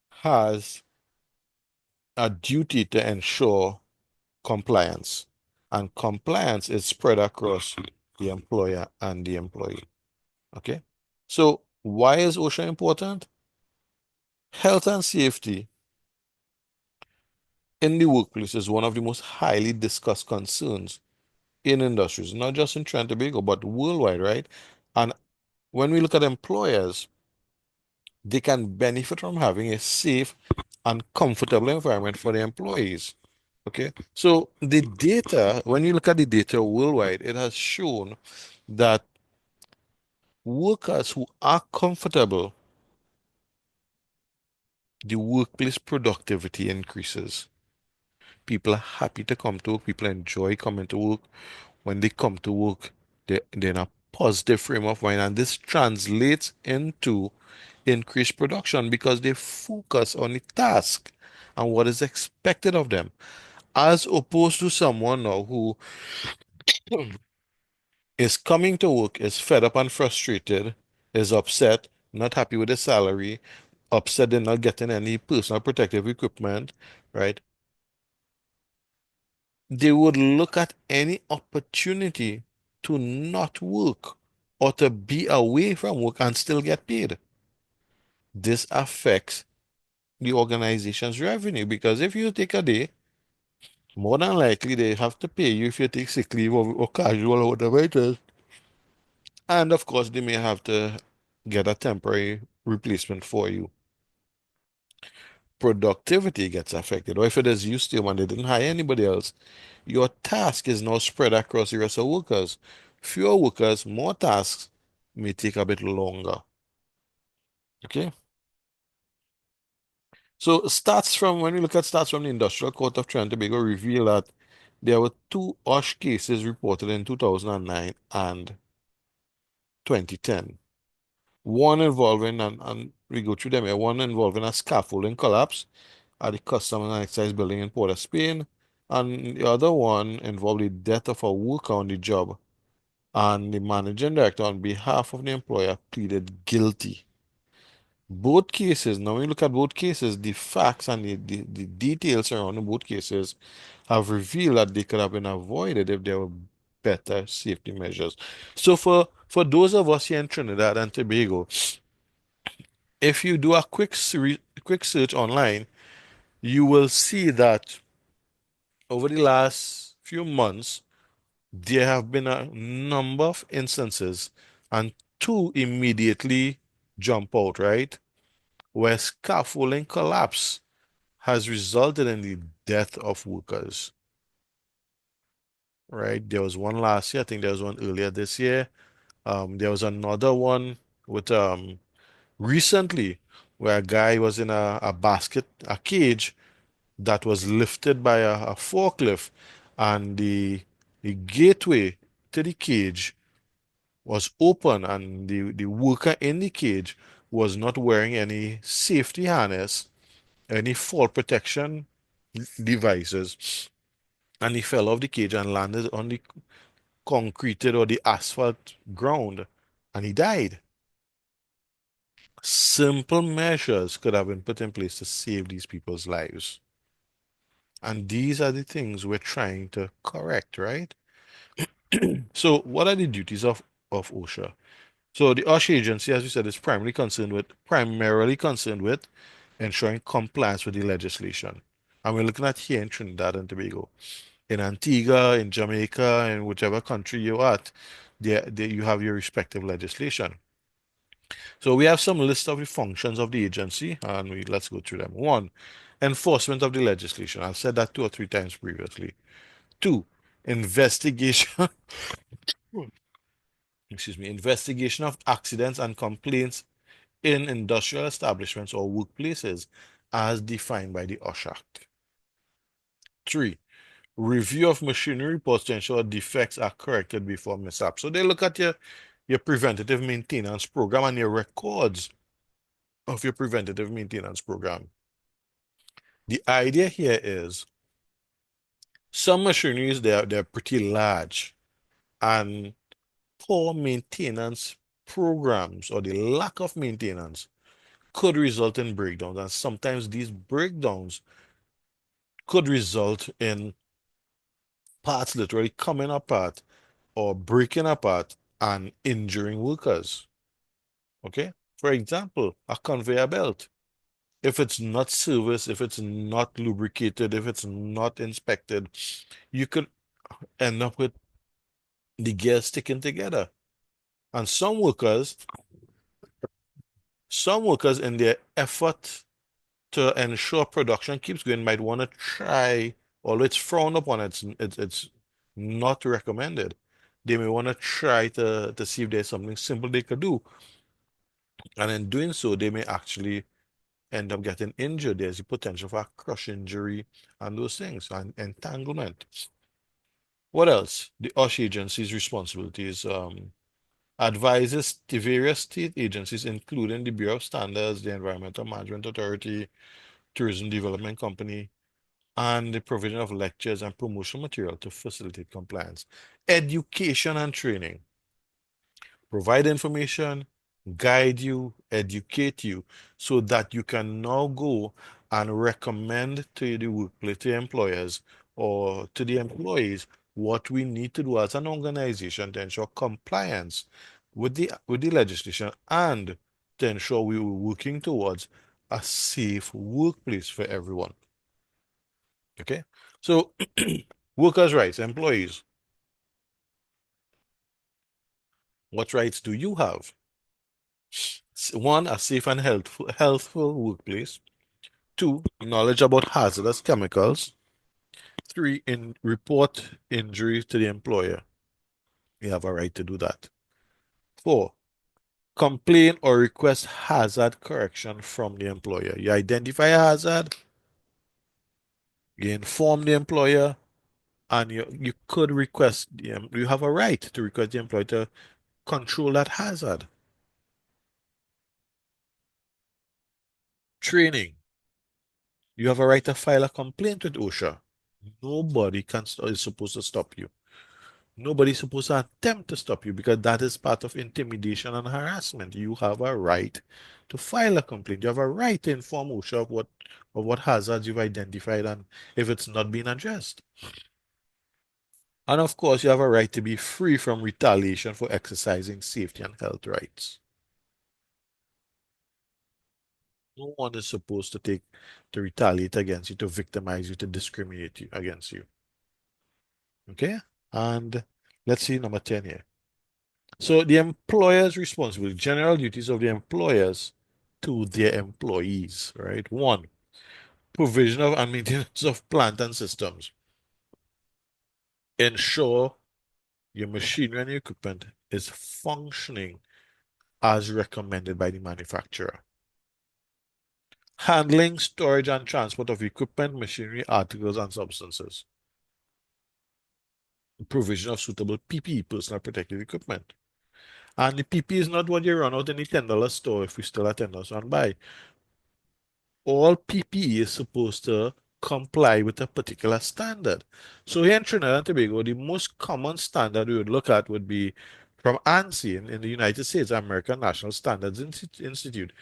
has a duty to ensure compliance, and compliance is spread across the employer and the employee. Okay, so why is OSHA important? Health and safety in the workplace is one of the most highly discussed concerns in industries, not just in Trinidad and Tobago, but worldwide, right? And when we look at employers, they can benefit from having a safe and comfortable environment for the employees. Okay, so the data, when you look at the data worldwide, it has shown that workers who are comfortable, the workplace productivity increases. People are happy to come to work. People enjoy coming to work. When they come to work, they're in a positive frame of mind, and this translates into increased production because they focus on the task and what is expected of them, as opposed to someone now who is coming to work, is fed up and frustrated, is upset, not happy with the salary, upset they're not getting any personal protective equipment, right? They would look at any opportunity to not work or to be away from work and still get paid. This affects the organization's revenue because if you take a day, more than likely they have to pay you if you take sick leave or casual or whatever it is. And of course, they may have to get a temporary replacement for you. Productivity gets affected. Or if it is you still and they didn't hire anybody else, your task is now spread across the rest of workers. Fewer workers, more tasks may take a bit longer. Okay. So stats from when we look at stats from the Industrial Court of Trinidad and Tobago reveal that there were two OSH cases reported in 2009 and 2010. One involving, and we go through them here, one involving a scaffolding collapse at the Customs and Excise building in Port of Spain, and the other one involved the death of a worker on the job. And the managing director, on behalf of the employer, pleaded guilty. Both cases, now when you look at both cases, the facts and the details surrounding both cases have revealed that they could have been avoided if there were better safety measures. So for those of us here in Trinidad and Tobago, if you do a quick search online, you will see that over the last few months, there have been a number of instances, and two immediately jump out, right? Where scaffolding collapse has resulted in the death of workers, right? There was one last year, I think there was one earlier this year. There was another one with recently where a guy was in a basket, a cage that was lifted by a forklift, and the gateway to the cage was open, and the worker in the cage was not wearing any safety harness, any fall protection devices, and he fell off the cage and landed on the concreted or the asphalt ground, and he died. Simple measures could have been put in place to save these people's lives. And these are the things we're trying to correct, right? So, what are the duties of OSHA? So, the OSHA agency, as we said, is primarily concerned with ensuring compliance with the legislation. And we're looking at here in Trinidad and Tobago. In Antigua, in Jamaica, in whichever country you're at, there you have your respective legislation. So we have some list of the functions of the agency, and let's go through them. One, enforcement of the legislation. I've said that two or three times previously. Two, investigation, excuse me, investigation of accidents and complaints in industrial establishments or workplaces as defined by the OSH Act. Three, review of machinery reports to ensure defects are corrected before mishap. So they look at your preventative maintenance program and your records of your preventative maintenance program. The idea here is some machineries they're pretty large, and poor maintenance programs or the lack of maintenance could result in breakdowns, and sometimes these breakdowns could result in parts literally coming apart or breaking apart and injuring workers. Okay? For example, a conveyor belt. If it's not serviced, if it's not lubricated, if it's not inspected, you could end up with the gears sticking together. And some workers in their effort to ensure production keeps going might want to try, although it's frowned upon, it's not recommended. They may want to try to see if there's something simple they could do. And in doing so, they may actually end up getting injured. There's the potential for a crush injury and those things, and entanglement. What else? The OSH agency's responsibilities advises the various state agencies, including the Bureau of Standards, the Environmental Management Authority, Tourism Development Company, and the provision of lectures and promotional material to facilitate compliance. Education and training. Provide information, guide you, educate you, so that you can now go and recommend to the workplace, to employers, or to the employees what we need to do as an organization to ensure compliance with the legislation and to ensure we were working towards a safe workplace for everyone. Okay, so workers' rights, employees, what rights do you have? One, a safe and healthful workplace. Two, knowledge about hazardous chemicals. Three, report injury to the employer. You have a right to do that. Four, complain or request hazard correction from the employer. You identify a hazard, you inform the employer, and you could request, you have a right to request the employer to control that hazard. Training. You have a right to file a complaint with OSHA. Nobody is supposed to stop you. Nobody's supposed to attempt to stop you because that is part of intimidation and harassment. You have a right to file a complaint. You have a right to inform OSHA of what hazards you've identified and if it's not being addressed. And of course, you have a right to be free from retaliation for exercising safety and health rights. No one is supposed to retaliate against you, to victimize you, to discriminate you against you. Okay? And let's see number 10 here. So the employer's responsibility, general duties of the employers to their employees, right? One, provision of and maintenance of plant and systems. Ensure your machinery and your equipment is functioning as recommended by the manufacturer. Handling, storage, and transport of equipment, machinery, articles, and substances. Provision of suitable PPE, personal protective equipment. And the PPE is not what you run out in the $10 store if we still at $10 and buy. All PPE is supposed to comply with a particular standard. So here in Trinidad and Tobago, the most common standard we would look at would be from ANSI in the United States, American National Standards Institute.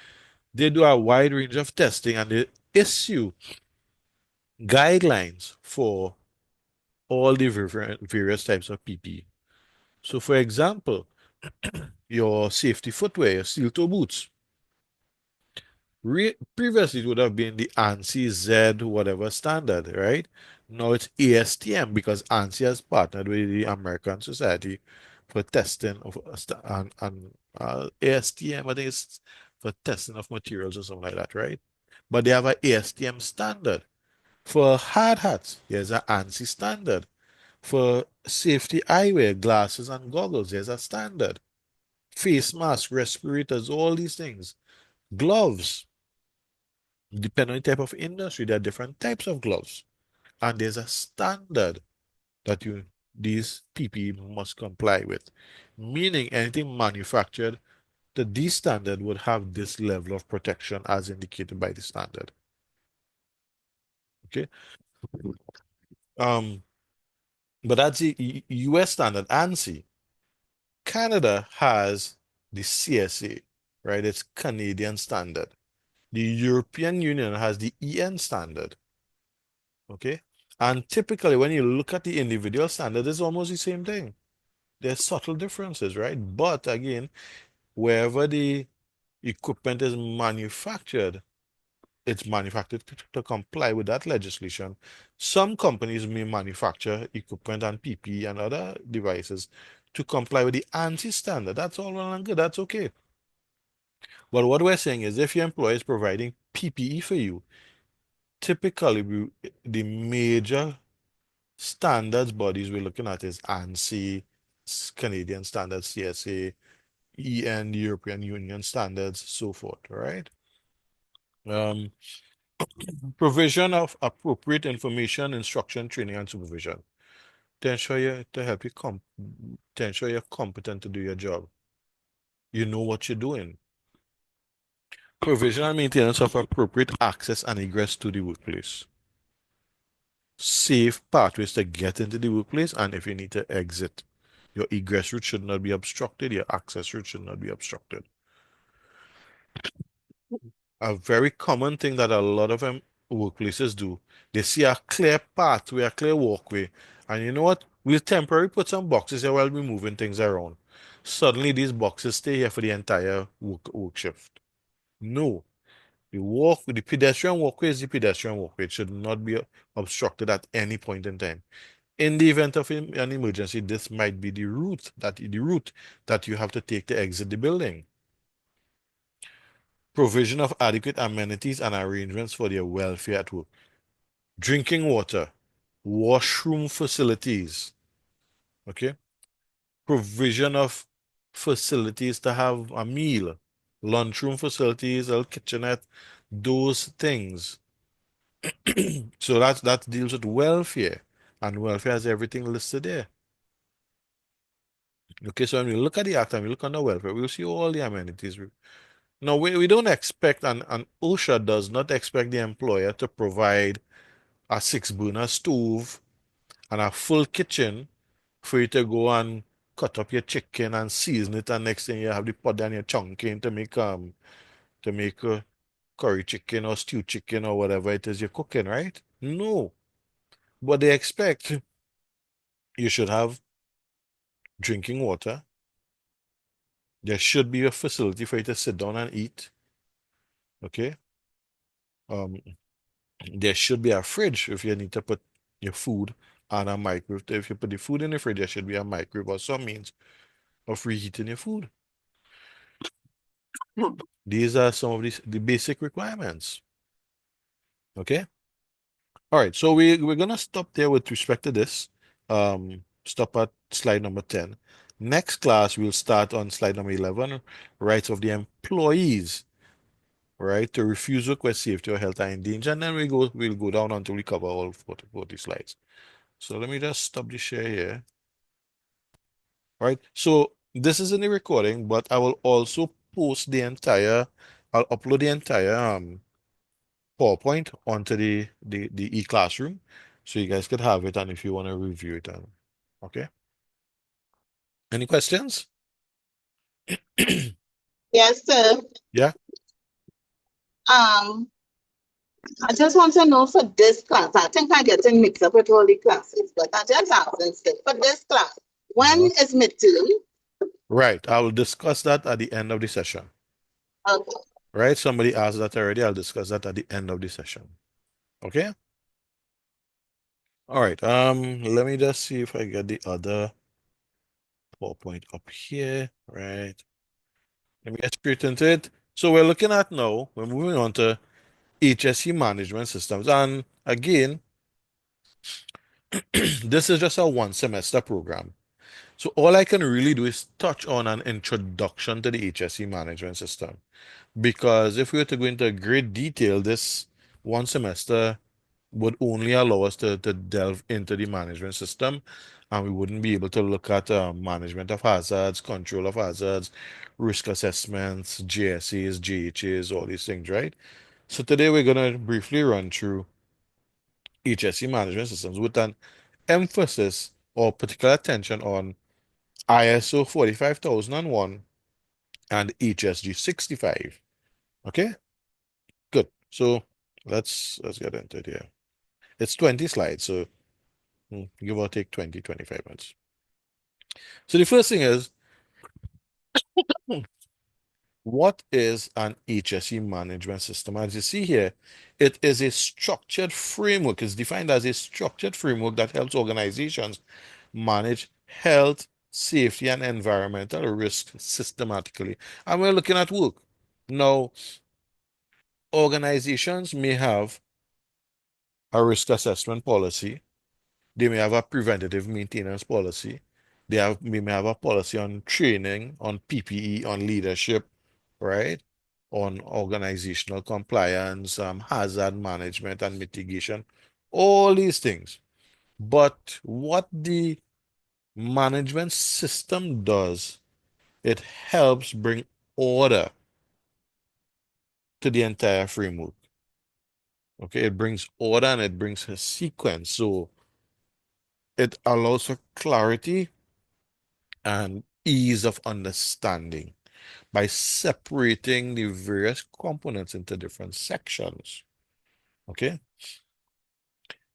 They do a wide range of testing and they issue guidelines for all the various types of PPE. So for example, your safety footwear, your steel toe boots, previously, it would have been the ANSI Z whatever standard, right? Now it's ASTM because ANSI has partnered with the American Society for testing of and ASTM, I think it's for testing of materials or something like that, right? But they have a ASTM standard. For hard hats, there's an ANSI standard. For safety eyewear, glasses and goggles, there's a standard. Face masks, respirators, all these things. Gloves, depending on the type of industry, there are different types of gloves. And there's a standard that these PPE must comply with. Meaning anything manufactured to this standard would have this level of protection as indicated by the standard. Okay. But that's the US standard, ANSI. Canada has the CSA, right? It's Canadian standard. The European Union has the EN standard. Okay. And typically, when you look at the individual standard, it's almost the same thing. There's subtle differences, right? But again, wherever the equipment is manufactured, it's manufactured to comply with that legislation. Some companies may manufacture equipment and PPE and other devices to comply with the ANSI standard. That's all well and good. That's okay. But what we're saying is if your employer is providing PPE for you, typically the major standards bodies we're looking at is ANSI, Canadian standards, CSA, EN, European Union standards, so forth, right? Um, Provision of appropriate information, instruction, training, and supervision to ensure you to help you to ensure you're competent to do your job. You know what you're doing. Provision and maintenance of appropriate access and egress to the workplace. Safe pathways to get into the workplace, and if you need to exit, your egress route should not be obstructed, your access route should not be obstructed. A very common thing that a lot of workplaces do, they see a clear pathway, a clear walkway, and you know what? We'll temporarily put some boxes here while we're moving things around. Suddenly, these boxes stay here for the entire work shift. No, the pedestrian walkway is the pedestrian walkway. It should not be obstructed at any point in time. In the event of an emergency, this might be the route that you have to take to exit the building. Provision of adequate amenities and arrangements for their welfare at work. Drinking water, washroom facilities, okay? Provision of facilities to have a meal, lunchroom facilities, a kitchenette, those things. So that deals with welfare, and welfare has everything listed there. Okay, so when we look at the act and we look under welfare, we'll see all the amenities. No, we don't expect, and OSHA does not expect the employer to provide a 6-burner stove and a full kitchen for you to go and cut up your chicken and season it, and next thing you have the pot and your chunking to make curry chicken or stew chicken or whatever it is you're cooking, right? No. But they expect you should have drinking water. There should be a facility for you to sit down and eat. Okay. Um, there should be a fridge if you need to put your food and a microwave. If you put the food in the fridge, there should be a microwave or some means of reheating your food. These are some of the basic requirements. Okay. All right. So we're gonna stop there with respect to this. Stop at slide number 10. Next class, we'll start on slide number 11, rights of the employees, right, to refuse work where safety or health are in danger. And then we'll go down until we cover all 40 slides. So let me just stop the share here. All right. So this is in the recording, but I will also I'll upload the entire PowerPoint onto the e-classroom so you guys could have it, and if you want to review it. Okay. Any questions? Yes, sir. Yeah. Um, I just want to know for this class, I think I'm getting mixed up with all the classes, but I just asked instead for this class. When is midterm? Right. I will discuss that at the end of the session. Okay. Right. Somebody asked that already. I'll discuss that at the end of the session. Okay. All right. Let me just see if I get the other PowerPoint up here. Right. Let me get straight into it. So we're looking at now, we're moving on to HSE management systems. And again, this is just a 1 semester program. So all I can really do is touch on an introduction to the HSE management system. Because if we were to go into great detail, this 1 semester would only allow us to delve into the management system, and we wouldn't be able to look at management of hazards, control of hazards, risk assessments, JSAs, JHAs, all these things, right? So today we're going to briefly run through HSE management systems with an emphasis or particular attention on ISO 45001 and HSG 65. Okay, good. So let's get into it here. It's 20 slides, so give or take 20-25 minutes. So the first thing is, what is an HSE management system? As you see here, it is a structured framework. It's defined as a structured framework that helps organizations manage health, safety, and environmental risk systematically. And we're looking at work. Now, organizations may have a risk assessment policy. They may have a preventative maintenance policy. May have a policy on training, on PPE, on leadership, right? on organizational compliance, hazard management and mitigation, all these things. But what the management system does, it helps bring order to the entire framework. Okay, it brings order and it brings a sequence. So it allows for clarity and ease of understanding by separating the various components into different sections. Okay.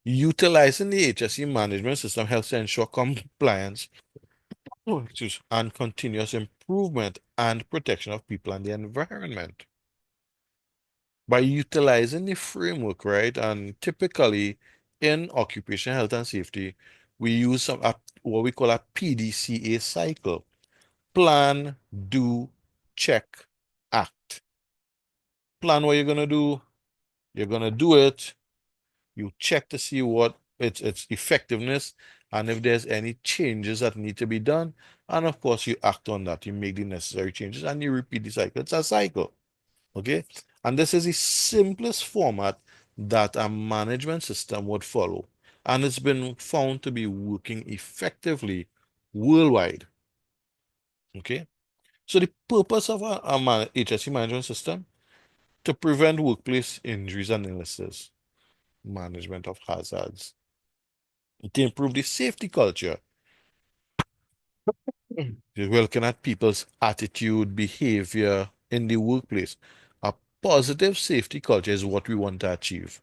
Utilizing the HSE management system helps to ensure compliance and continuous improvement and protection of people and the environment. By utilizing the framework, right? And typically in occupational health and safety, we use what we call a PDCA cycle. Plan, do, check, act. Plan what you're gonna do, you're gonna do it, you check to see what its effectiveness and if there's any changes that need to be done. And of course, you act on that, you make the necessary changes and you repeat the cycle. It's a cycle. Okay. And this is the simplest format that a management system would follow. And it's been found to be working effectively worldwide. Okay. So the purpose of a HSE management system to prevent workplace injuries and illnesses, management of hazards, to improve the safety culture. We're looking at people's attitude, behavior in the workplace. A positive safety culture is what we want to achieve.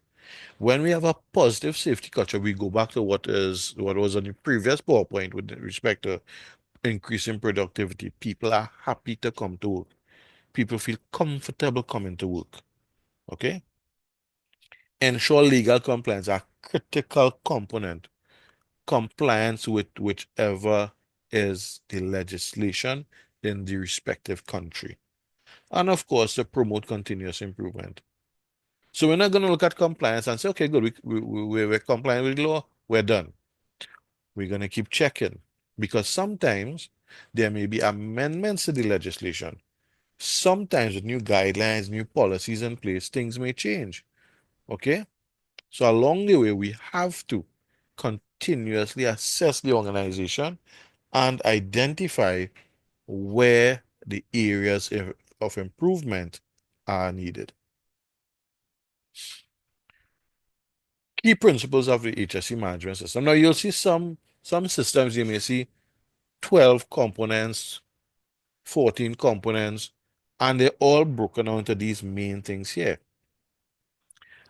When we have a positive safety culture, we go back to what was on the previous PowerPoint with respect to increasing productivity. People are happy to come to work. People feel comfortable coming to work. Okay? Ensure legal compliance, a critical component. Compliance with whichever is the legislation in the respective country. And of course, to promote continuous improvement. So we're not going to look at compliance and say, okay, good, we're compliant with the law, we're done. We're going to keep checking because sometimes there may be amendments to the legislation. Sometimes with new guidelines, new policies in place, things may change. Okay? So along the way, we have to continuously assess the organization and identify where the areas of improvement are needed. Key principles of the HSE management system. Now you'll see some systems you may see 12 components, 14 components, and they're all broken down into these main things here.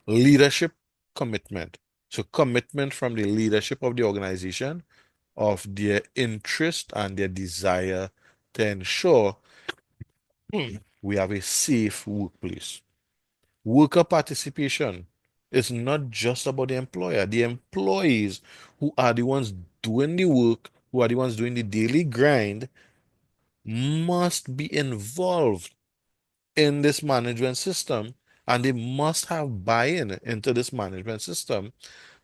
Leadership commitment. So commitment from the leadership of the organization of their interest and their desire to ensure we have a safe workplace. Worker participation is not just about the employer. The employees who are the ones doing the work, who are the ones doing the daily grind, must be involved in this management system and they must have buy-in into this management system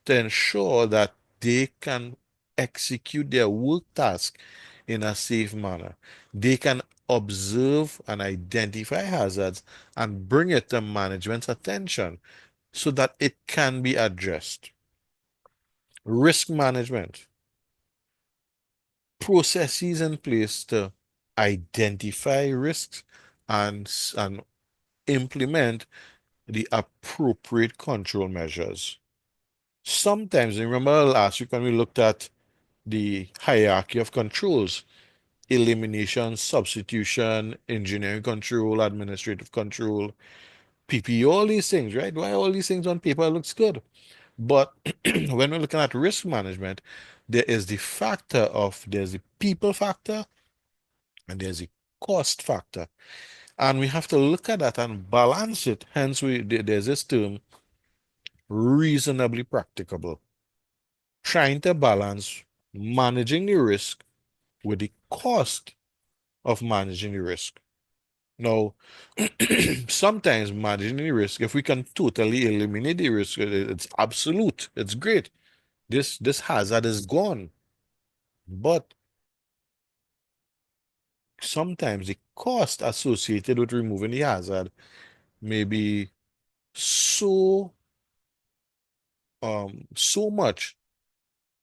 to ensure that they can execute their work task in a safe manner. They can observe and identify hazards and bring it to management's attention so that it can be addressed. Risk management, processes in place to identify risks and implement the appropriate control measures. Sometimes, remember last week when we looked at the hierarchy of controls, elimination, substitution, engineering control, administrative control, PPE, all these things, right? Why all these things on paper looks good. But when we're looking at risk management, there's the people factor and there's the cost factor. And we have to look at that and balance it. Hence, there's this term, reasonably practicable. Trying to balance managing the risk with the cost of managing the risk. Now, sometimes managing the risk, if we can totally eliminate the risk, it's absolute, it's great. This hazard is gone. But sometimes the cost associated with removing the hazard may be so so much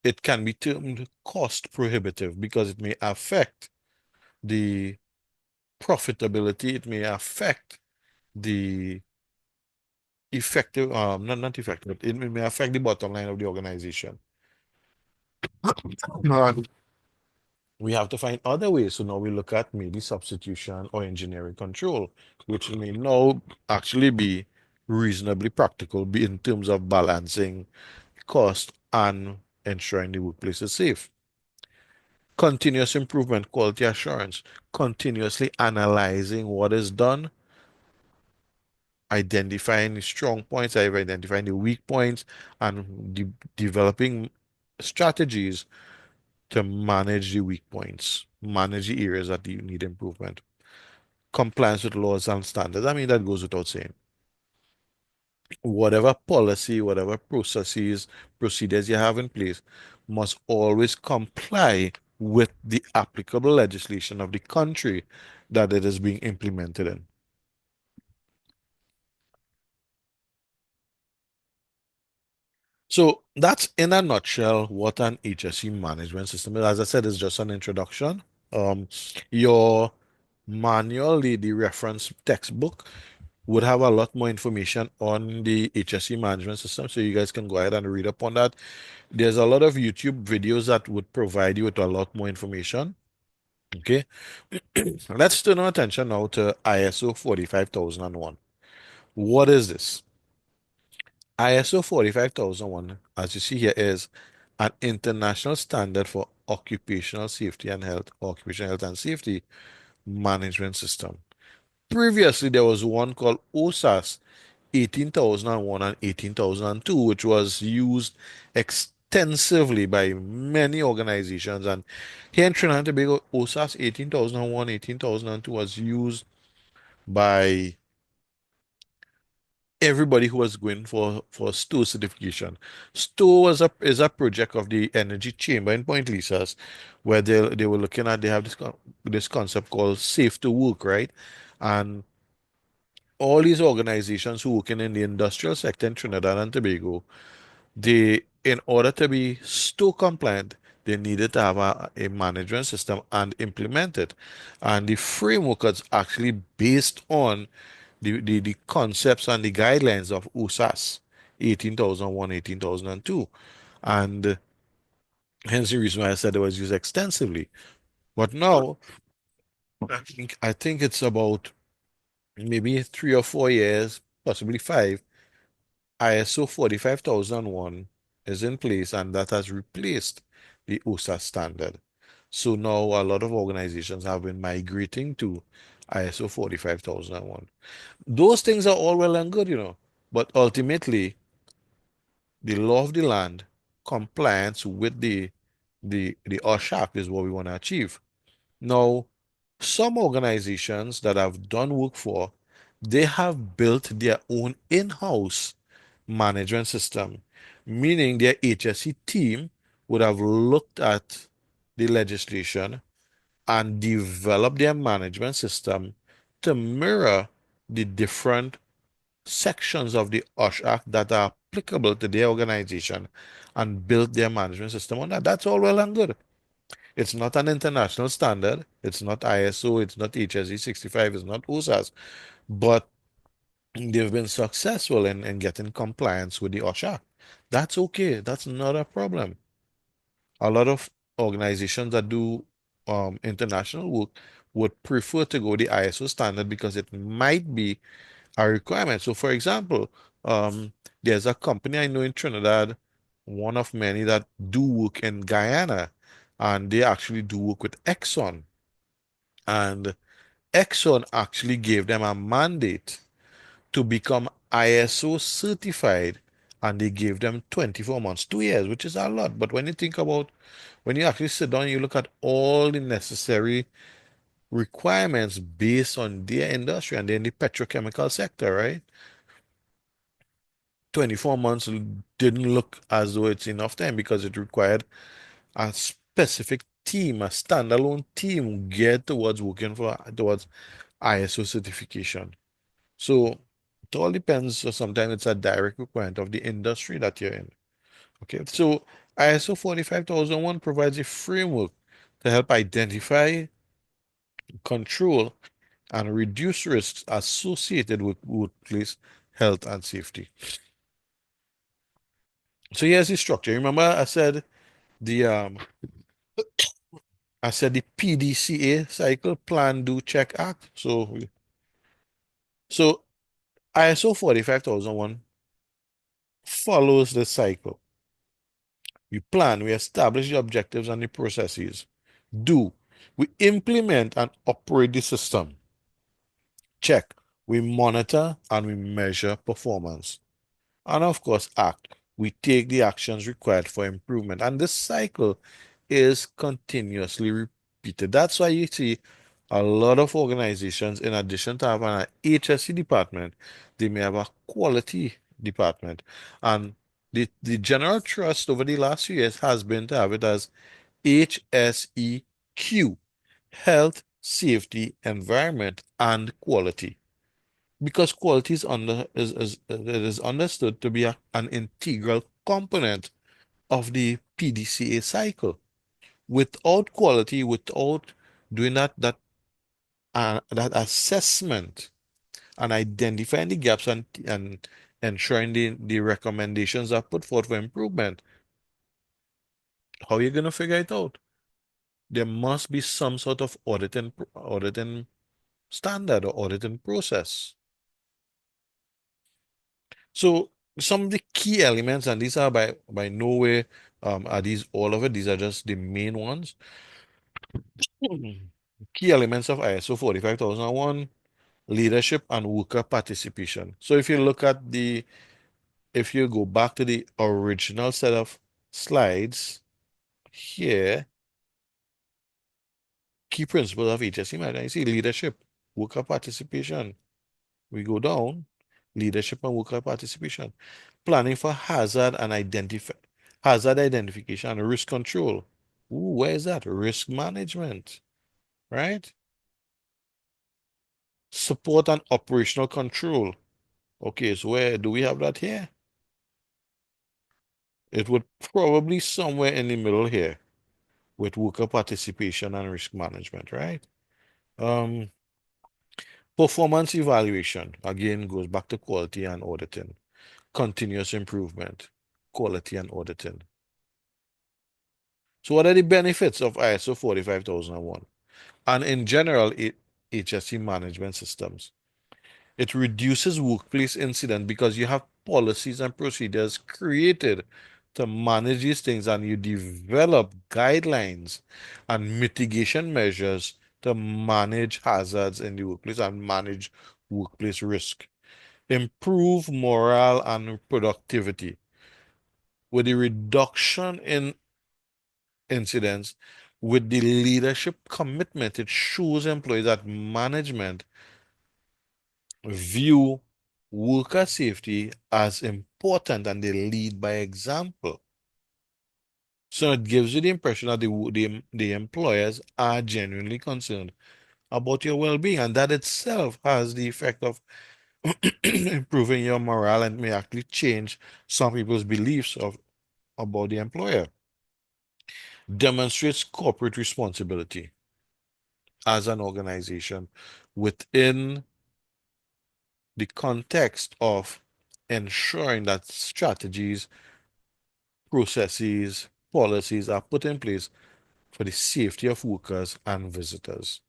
it can be termed cost prohibitive because it may affect the profitability, it may affect the effective, not effective, it may affect the bottom line of the organization. And we have to find other ways. So now we look at maybe substitution or engineering control, which may now actually be reasonably practical be in terms of balancing cost and ensuring the workplace is safe. Continuous improvement, quality assurance, continuously analyzing what is done, identifying the strong points, identifying the weak points, and developing strategies to manage the weak points, manage the areas that you need improvement. Compliance with laws and standards. I mean, that goes without saying. Whatever policy, whatever processes, procedures you have in place must always comply with the applicable legislation of the country that it is being implemented in. So that's in a nutshell what an HSE management system is. As I said, it's just an introduction. Your manual, the reference textbook, would have a lot more information on the HSE management system, so you guys can go ahead and read up on that. There's a lot of YouTube videos that would provide you with a lot more information. Okay, let's turn our attention now to ISO 45001. What is this? ISO 45001, as you see here, is an international standard for occupational safety and health, occupational health and safety management system. Previously, there was one called OSAS 18001 and 18002, which was used extensively by many organizations. And here in Trinidad and Tobago, OSAS 18001, 18002 was used by everybody who was going for STOW certification. STOW is a project of the Energy Chamber in Point Lisas, where they were looking at, they have this concept called safe to work, right? And all these organizations who working in the industrial sector in Trinidad and Tobago, they, in order to be STOW compliant, they needed to have a management system and implement it. And the framework is actually based on the concepts and the guidelines of USAS 18001, 18002. And hence the reason why I said it was used extensively. But now, I think it's about maybe 3 or 4 years, possibly 5, ISO 45001 is in place and that has replaced the OSA standard. So now a lot of organizations have been migrating to ISO 45001. Those things are all well and good, but ultimately the law of the land, compliance with the OSHAP is what we want to achieve. Now, some organizations that I've done work for, they have built their own in-house management system, meaning their HSE team would have looked at the legislation and developed their management system to mirror the different sections of the OSH Act that are applicable to their organization and built their management system on that. That's all well and good. It's not an international standard. It's not ISO. It's not HSE 65. It's not OSAS. But they've been successful in getting compliance with the OSHA. That's okay. That's not a problem. A lot of organizations that do international work would prefer to go the ISO standard because it might be a requirement. So, for example, there's a company I know in Trinidad, one of many that do work in Guyana, and they actually do work with Exxon. And Exxon actually gave them a mandate to become ISO certified, and they gave them 24 months, 2 years, which is a lot. But when you think about, when you actually sit down, you look at all the necessary requirements based on their industry and then the petrochemical sector, right? 24 months didn't look as though it's enough time because it required a specific team, a standalone team, geared towards working towards ISO certification. So it all depends. So sometimes it's a direct requirement of the industry that you're in. Okay, so ISO 45001 provides a framework to help identify, control, and reduce risks associated with workplace health and safety. So here's the structure. Remember, the I said the PDCA cycle, plan, do, check, act. So ISO 45001 follows the cycle. We plan, we establish the objectives and the processes. Do, we implement and operate the system. Check, we monitor and we measure performance. And of course, act, we take the actions required for improvement. And this cycle is continuously repeated. That's why you see a lot of organizations, in addition to having an HSE department, they may have a quality department. And the general trust over the last few years has been to have it as HSEQ, health, safety, environment, and quality. Because quality it is understood to be an integral component of the PDCA cycle. Without quality, without doing that assessment and identifying the gaps and ensuring the recommendations are put forth for improvement, how are you going to figure it out? There must be some sort of auditing standard or auditing process. So some of the key elements, and these are by no way are these all of it. These are just the main ones. Key elements of ISO 45001: leadership and worker participation. So if you go back to the original set of slides here, key principles of HSE management, you see leadership, worker participation. We go down, leadership and worker participation. Planning for hazard identification and risk control. Ooh, where is that? Risk management, right? Support and operational control. Okay, so where do we have that here? It would probably somewhere in the middle here with worker participation and risk management, right? Um, Performance evaluation, again, goes back to quality and auditing. Continuous improvement, quality and auditing. So what are the benefits of ISO 45001? And in general, HSE management systems? It reduces workplace incident because you have policies and procedures created to manage these things, and you develop guidelines and mitigation measures to manage hazards in the workplace and manage workplace risk. Improve morale and productivity. With the reduction in incidents, with the leadership commitment, it shows employees that management view worker safety as important and they lead by example. So it gives you the impression that the employers are genuinely concerned about your well-being, and that itself has the effect of improving your morale and may actually change some people's beliefs about the employer. Demonstrates corporate responsibility as an organization within the context of ensuring that strategies, processes, policies are put in place for the safety of workers and visitors.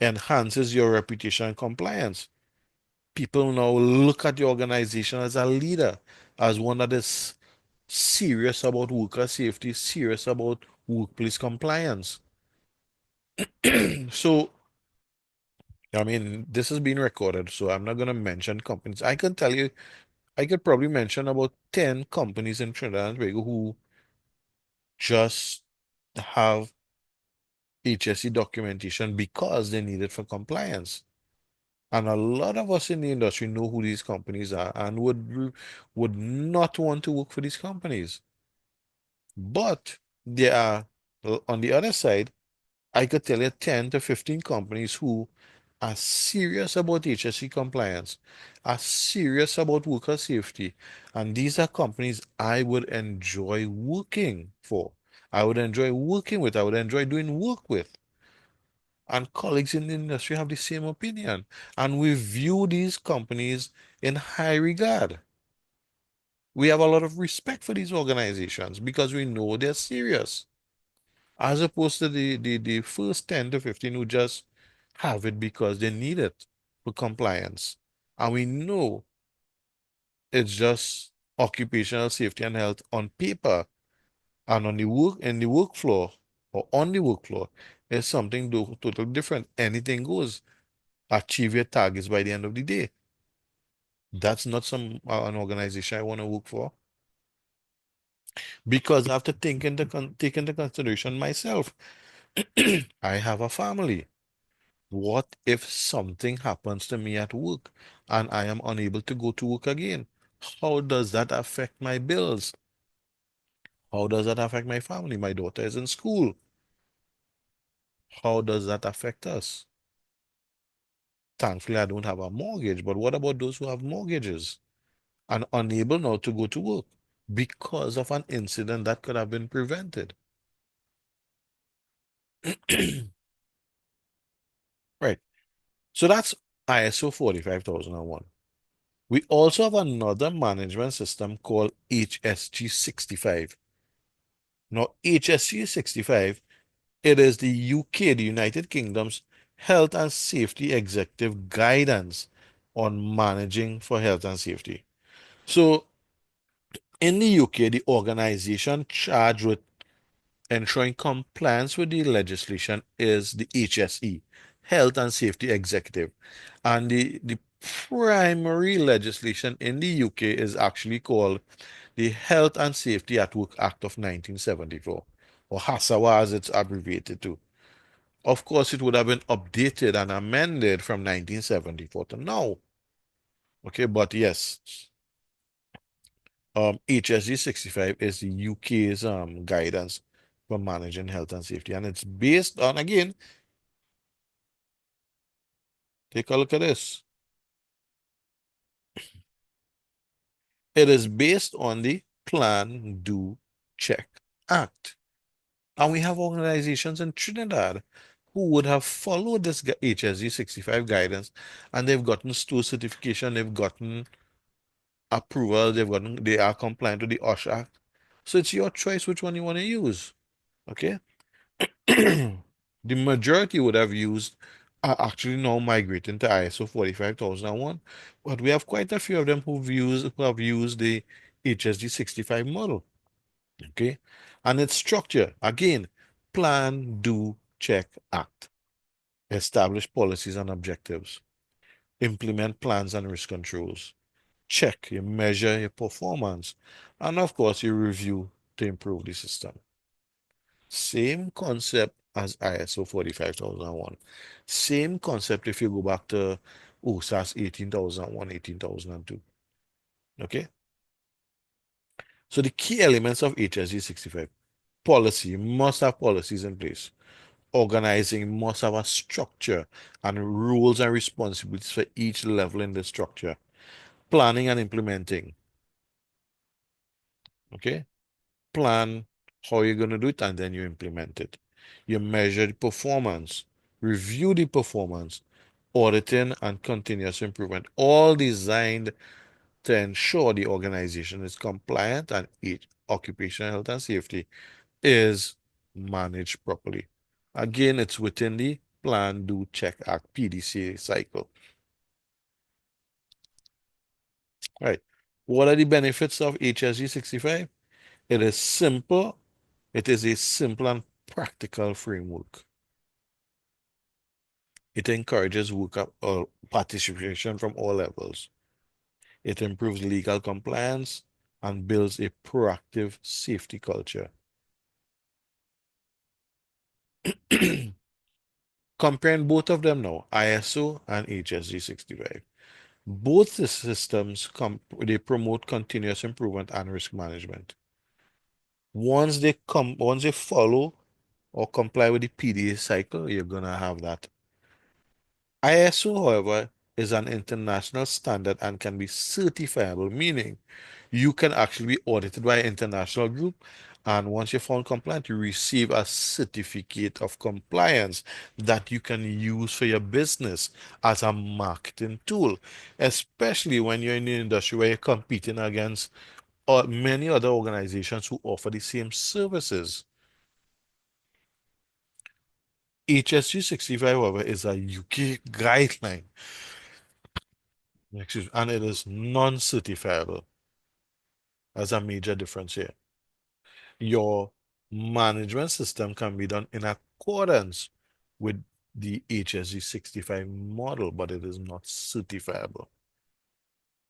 Enhances your reputation and compliance. People now look at the organization as a leader, as one that is serious about worker safety, serious about workplace compliance. So, I mean, this is being recorded, so I'm not going to mention companies. I can tell you, I could probably mention about 10 companies in Trinidad and Tobago who just have HSE documentation because they need it for compliance. And a lot of us in the industry know who these companies are and would not want to work for these companies. But there are On the other side, I could tell you 10 to 15 companies who are serious about HSE compliance, are serious about worker safety. And these are companies I would enjoy working for. I would enjoy working with. I would enjoy doing work with. And colleagues in the industry have the same opinion. And we view these companies in high regard. We have a lot of respect for these organizations because we know they're serious, as opposed to the first 10 to 15 who just have it because they need it for compliance. And we know it's just occupational safety and health on paper, and on the work in the work floor or on the work floor is something totally different. Anything goes. Achieve your targets by the end of the day. That's not an organization I want to work for, because I have to take into consideration myself. I have a family. What if something happens to me at work and I am unable to go to work again? How does that affect my bills? How does that affect my family? My daughter is in school. How does that affect us? Thankfully, I don't have a mortgage, but what about those who have mortgages and unable now to go to work because of an incident that could have been prevented? Right. So that's ISO 45001. We also have another management system called HSG 65. Now, HSG 65, it is the UK, the United Kingdom's Health and Safety Executive Guidance on managing for health and safety. So, in the UK, the organization charged with ensuring compliance with the legislation is the HSE, Health and Safety Executive. And the primary legislation in the UK is actually called the Health and Safety at Work Act of 1974, or HASAWA as it's abbreviated to. Of course, it would have been updated and amended from 1974 to now. Okay, but yes, HSG 65 is the UK's guidance for managing health and safety. And it's based on, again, take a look at this. It is based on the Plan, Do, Check Act. And we have organizations in Trinidad who would have followed this HSG 65 guidance, and they've gotten store certification, they've gotten approval, they are compliant with the OSH Act. So it's your choice which one you want to use. Okay. The majority would have used are actually now migrating to ISO 45001, but we have quite a few of them who have used the HSG 65 model. Okay. And its structure, again, plan, do, check, act. Establish policies and objectives. Implement plans and risk controls. Check, you measure your performance. And of course, you review to improve the system. Same concept as ISO 45001. Same concept if you go back to OSAS 18001, 18002. Okay? So the key elements of HSG 65. Policy, you must have policies in place. Organizing must have a structure and rules and responsibilities for each level in the structure. Planning and implementing. Okay? Plan how you're going to do it, and then you implement it. You measure the performance, review the performance, auditing and continuous improvement, all designed to ensure the organization is compliant and each occupational health and safety is managed properly. Again, it's within the Plan, Do, Check, Act PDCA cycle. Right. What are the benefits of HSG 65? It is simple. It is a simple and practical framework. It encourages worker participation from all levels. It improves legal compliance and builds a proactive safety culture. Comparing both of them now, ISO and HSG 65. Both the systems they promote continuous improvement and risk management. Once they follow or comply with the PDA cycle, you're going to have that. ISO, however, is an international standard and can be certifiable, meaning you can actually be audited by an international group. And once you're found compliant, you receive a certificate of compliance that you can use for your business as a marketing tool, especially when you're in the industry where you're competing against many other organizations who offer the same services. HSG 65, however, is a UK guideline, excuse me, and it is non-certifiable. That's a major difference here. Your management system can be done in accordance with the HSG 65 model, but it is not certifiable.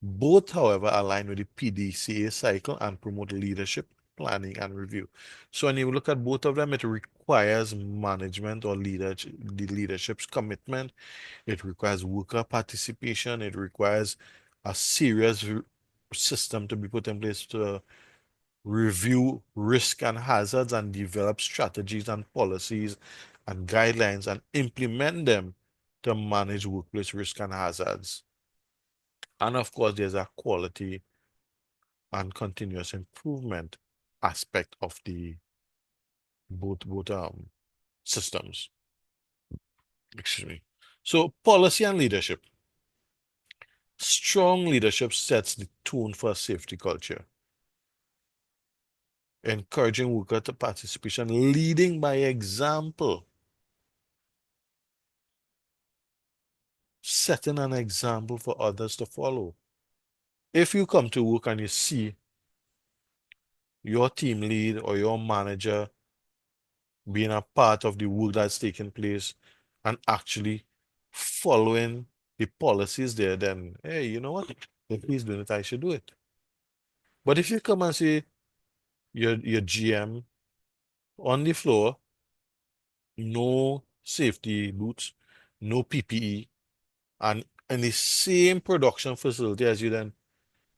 Both, however, align with the PDCA cycle and promote leadership, planning, and review. So when you look at both of them, it requires management or the leadership's commitment. It requires worker participation. It requires a serious system to be put in place to review risk and hazards and develop strategies and policies and guidelines and implement them to manage workplace risk and hazards. And of course, there's a quality and continuous improvement aspect of the both systems. Excuse me. So policy and leadership. Strong leadership sets the tone for a safety culture, encouraging worker to participation, leading by example, setting an example for others to follow. If you come to work and you see your team lead or your manager being a part of the work that's taking place and actually following the policies there, then hey, you know what? If he's doing it, I should do it. But if you come and see your GM on the floor, no safety boots, no PPE, and in the same production facility as you, then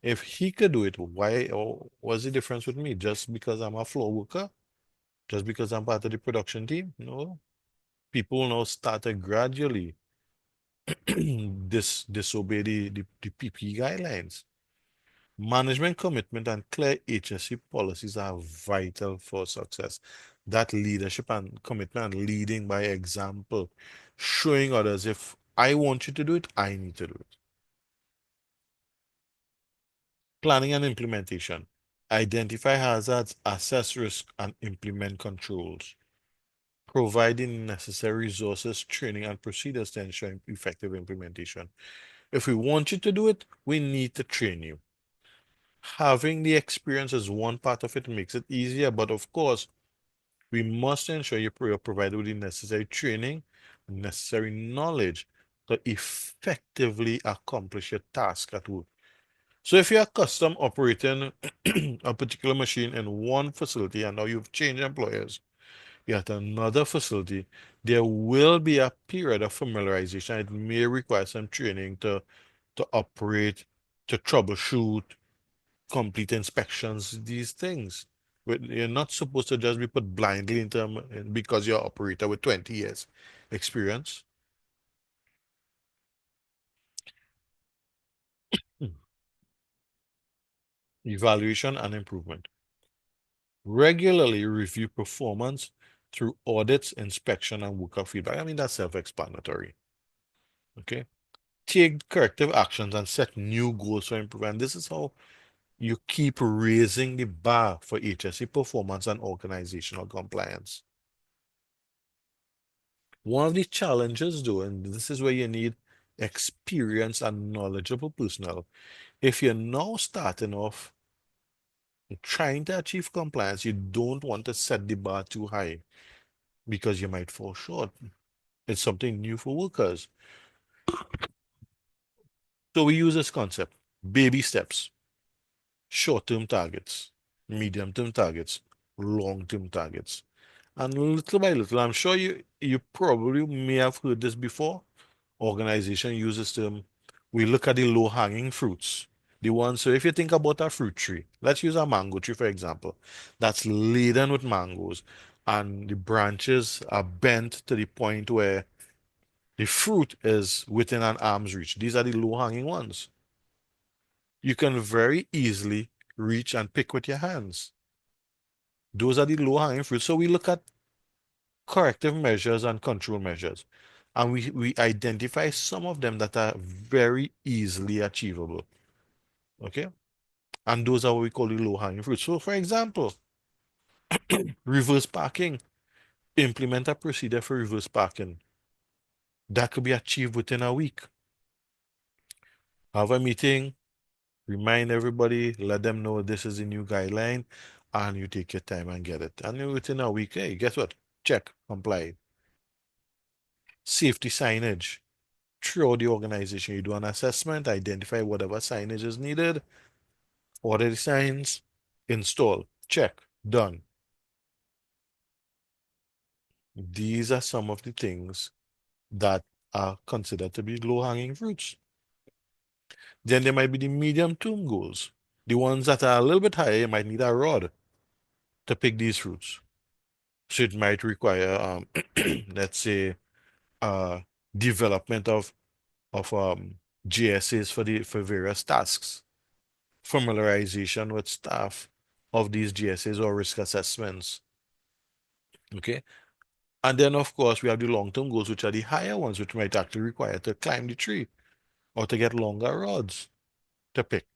if he could do it, why or what's the difference with me? Just because I'm a floor worker? Just because I'm part of the production team? No. People now started gradually disobey the PPE guidelines. Management commitment and clear HSE policies are vital for success. That leadership and commitment and leading by example, showing others if I want you to do it, I need to do it. Planning and implementation. Identify hazards, assess risk, and implement controls. Providing necessary resources, training, and procedures to ensure effective implementation. If we want you to do it, we need to train you. Having the experience is one part of it, makes it easier, but of course, we must ensure you're provided with the necessary training, necessary knowledge to effectively accomplish your task at work. So if you're accustomed operating a particular machine in one facility and now you've changed employers, you're at another facility, there will be a period of familiarization. It may require some training to operate, to troubleshoot, complete inspections, these things. You're not supposed to just be put blindly into because you're an operator with 20 years experience. Hmm. Evaluation and improvement. Regularly review performance through audits, inspection, and worker feedback. I mean, that's self-explanatory. Okay. Take corrective actions and set new goals for improvement. This is how you keep raising the bar for HSE performance and organizational compliance. One of the challenges, though, and this is where you need experienced and knowledgeable personnel, if you're now starting off trying to achieve compliance, you don't want to set the bar too high because you might fall short. It's something new for workers. So we use this concept, baby steps, short-term targets, medium-term targets, long-term targets. And little by little, I'm sure you probably may have heard this before. Organization uses term, we look at the low-hanging fruits. The ones, so if you think about a fruit tree, let's use a mango tree, for example, that's laden with mangoes. and the branches are bent to the point where the fruit is within an arm's reach. These are the low-hanging ones. You can very easily reach and pick with your hands. Those are the low-hanging fruit. So we look at corrective measures and control measures, and we identify some of them that are very easily achievable. Okay? And those are what we call the low-hanging fruit. So for example, reverse parking. Implement a procedure for reverse parking. That could be achieved within a week. Have a meeting, remind everybody, let them know this is the new guideline, and you take your time and get it. And within a week, hey, guess what? Check, comply. Safety signage. Throughout the organization, you do an assessment, identify whatever signage is needed, order the signs, install, check, done. These are some of the things that are considered to be low-hanging fruits. Then there might be the medium-term goals. The ones that are a little bit higher, you might need a rod to pick these fruits. So it might require, let's say, uh, development of GSAs for various tasks, familiarization with staff of these GSAs or risk assessments. Okay. And then, of course, we have the long-term goals, which are the higher ones, which might actually require to climb the tree or to get longer rods to pick.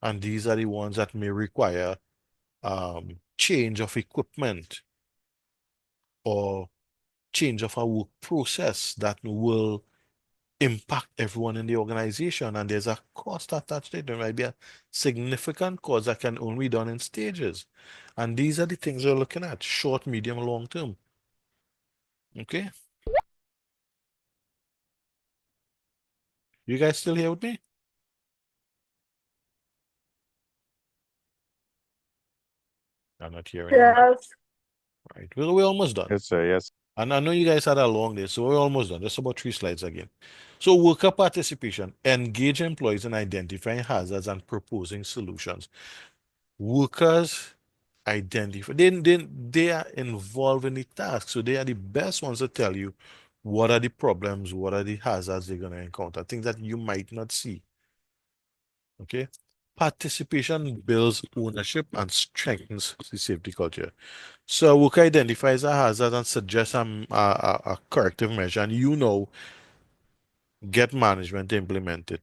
And these are the ones that may require change of equipment or change of a work process that will impact everyone in the organization. And there's a cost attached to it. There might be a significant cost that can only be done in stages. And these are the things we're looking at, short, medium, long term. Okay? You guys still here with me? I'm not hearing you. Yes. Right. Well, we're almost done. Yes, sir. Yes. And I know you guys had a long day, so we're almost done. Just about 3 slides again. So worker participation, engage employees in identifying hazards and proposing solutions. Workers identify, they are involved in the task, so they are the best ones to tell you what are the problems, what are the hazards they're going to encounter, things that you might not see. Okay? Participation builds ownership and strengthens the safety culture. So a worker identifies a hazard and suggests a corrective measure, and get management to implement it.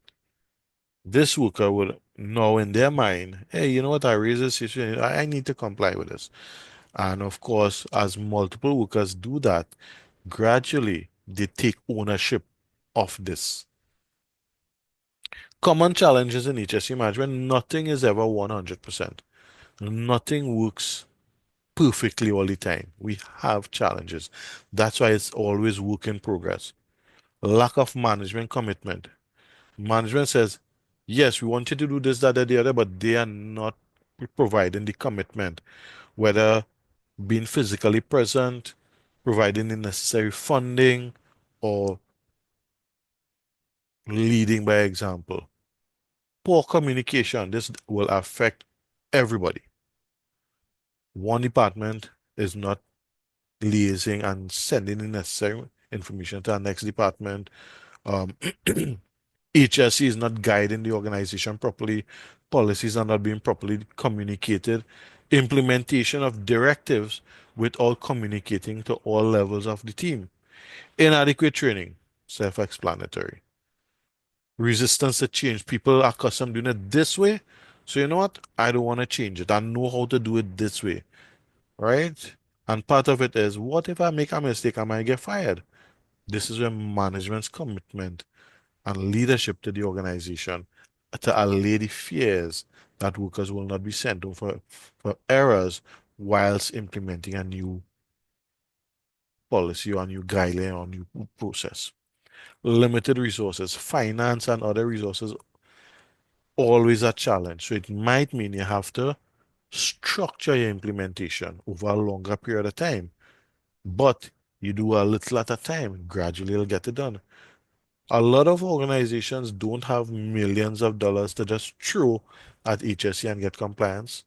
This worker would know in their mind, hey, you know what, I raised this issue, I need to comply with this. And of course, as multiple workers do that, gradually they take ownership of this. Common challenges in HSE management, nothing is ever 100%. Nothing works perfectly all the time. We have challenges. That's why it's always work in progress. Lack of management commitment. Management says, yes, we want you to do this, that, or the other, but they are not providing the commitment, whether being physically present, providing the necessary funding, or leading by example. Poor communication, this will affect everybody. One department is not liaising and sending the necessary information to our next department. Um, HSE is not guiding the organization properly. Policies are not being properly communicated. Implementation of directives without communicating to all levels of the team. Inadequate training, self-explanatory. Resistance to change. People are accustomed doing it this way. So you know what? I don't want to change it. I know how to do it this way. Right? And part of it is, what if I make a mistake? I might get fired. This is where management's commitment and leadership to the organization to allay the fears that workers will not be sent home for errors whilst implementing a new policy or a new guideline or a new process. Limited resources, finance and other resources, always a challenge. So it might mean you have to structure your implementation over a longer period of time, but you do a little at a time, gradually you'll get it done. A lot of organizations don't have millions of dollars to just throw at HSE and get compliance.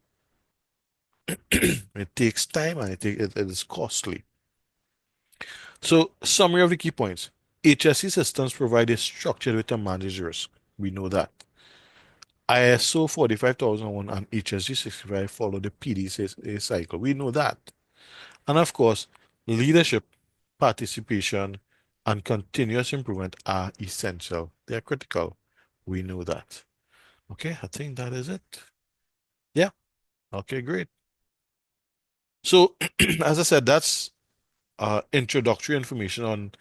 It takes time and it is costly. So, summary of the key points. HSE systems provide a structured way to manage risk. We know that. ISO 45001 and HSG 65 follow the PDCA cycle. We know that. And of course, leadership, participation, and continuous improvement are essential. They are critical. We know that. Okay, I think that is it. Yeah. Okay, great. So, as I said, that's introductory information on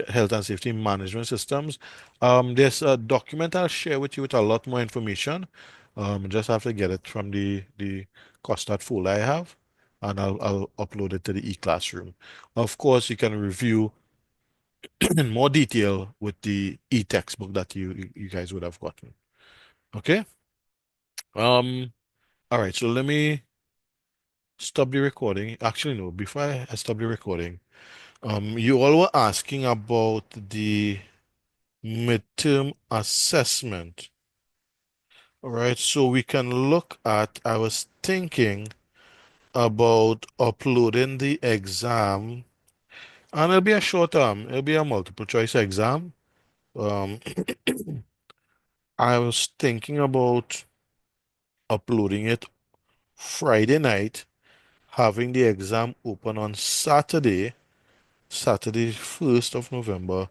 health and safety management systems. There's a document I'll share with you with a lot more information. Just have to get it from the COSTAT folder I have, and I'll upload it to the e-classroom. Of course, you can review in more detail with the e-textbook that you guys would have gotten. Okay. All right. So let me stop the recording. Actually, no. Before I stop the recording, you all were asking about the midterm assessment. All right, so we can look at, I was thinking about uploading the exam, and it'll be a short term, it'll be a multiple choice exam. Um, I was thinking about uploading it Friday night, having the exam open on Saturday 1st of November,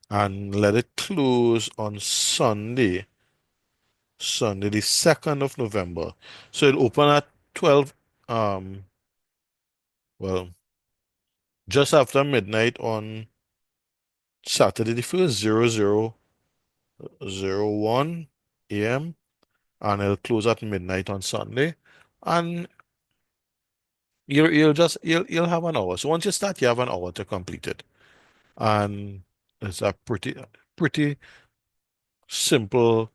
and let it close on Sunday the 2nd of November. So it'll open at 12, well, just after midnight on Saturday the 1st, 0001 a.m. and it'll close at midnight on Sunday. And you'll have an hour. So once you start, you have an hour to complete it. And it's a pretty simple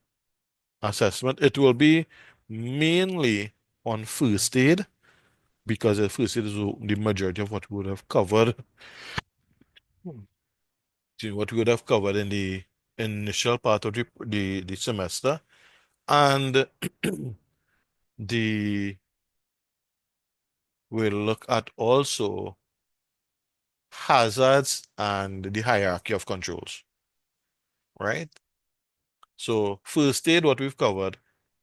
assessment. It will be mainly on first aid because the first aid is the majority of what we would have covered. What we would have covered in the initial part of the semester. And the we'll look at also hazards and the hierarchy of controls, right? So first aid, what we've covered,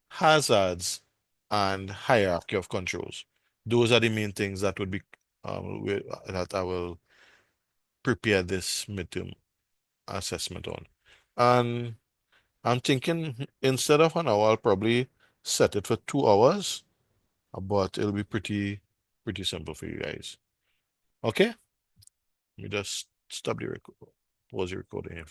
hazards and hierarchy of controls. Those are the main things that would be that I will prepare this midterm assessment on. And I'm thinking instead of an hour, I'll probably set it for 2 hours, but it'll be pretty simple for you guys. Okay? Let me just stop the record, pause the recording here.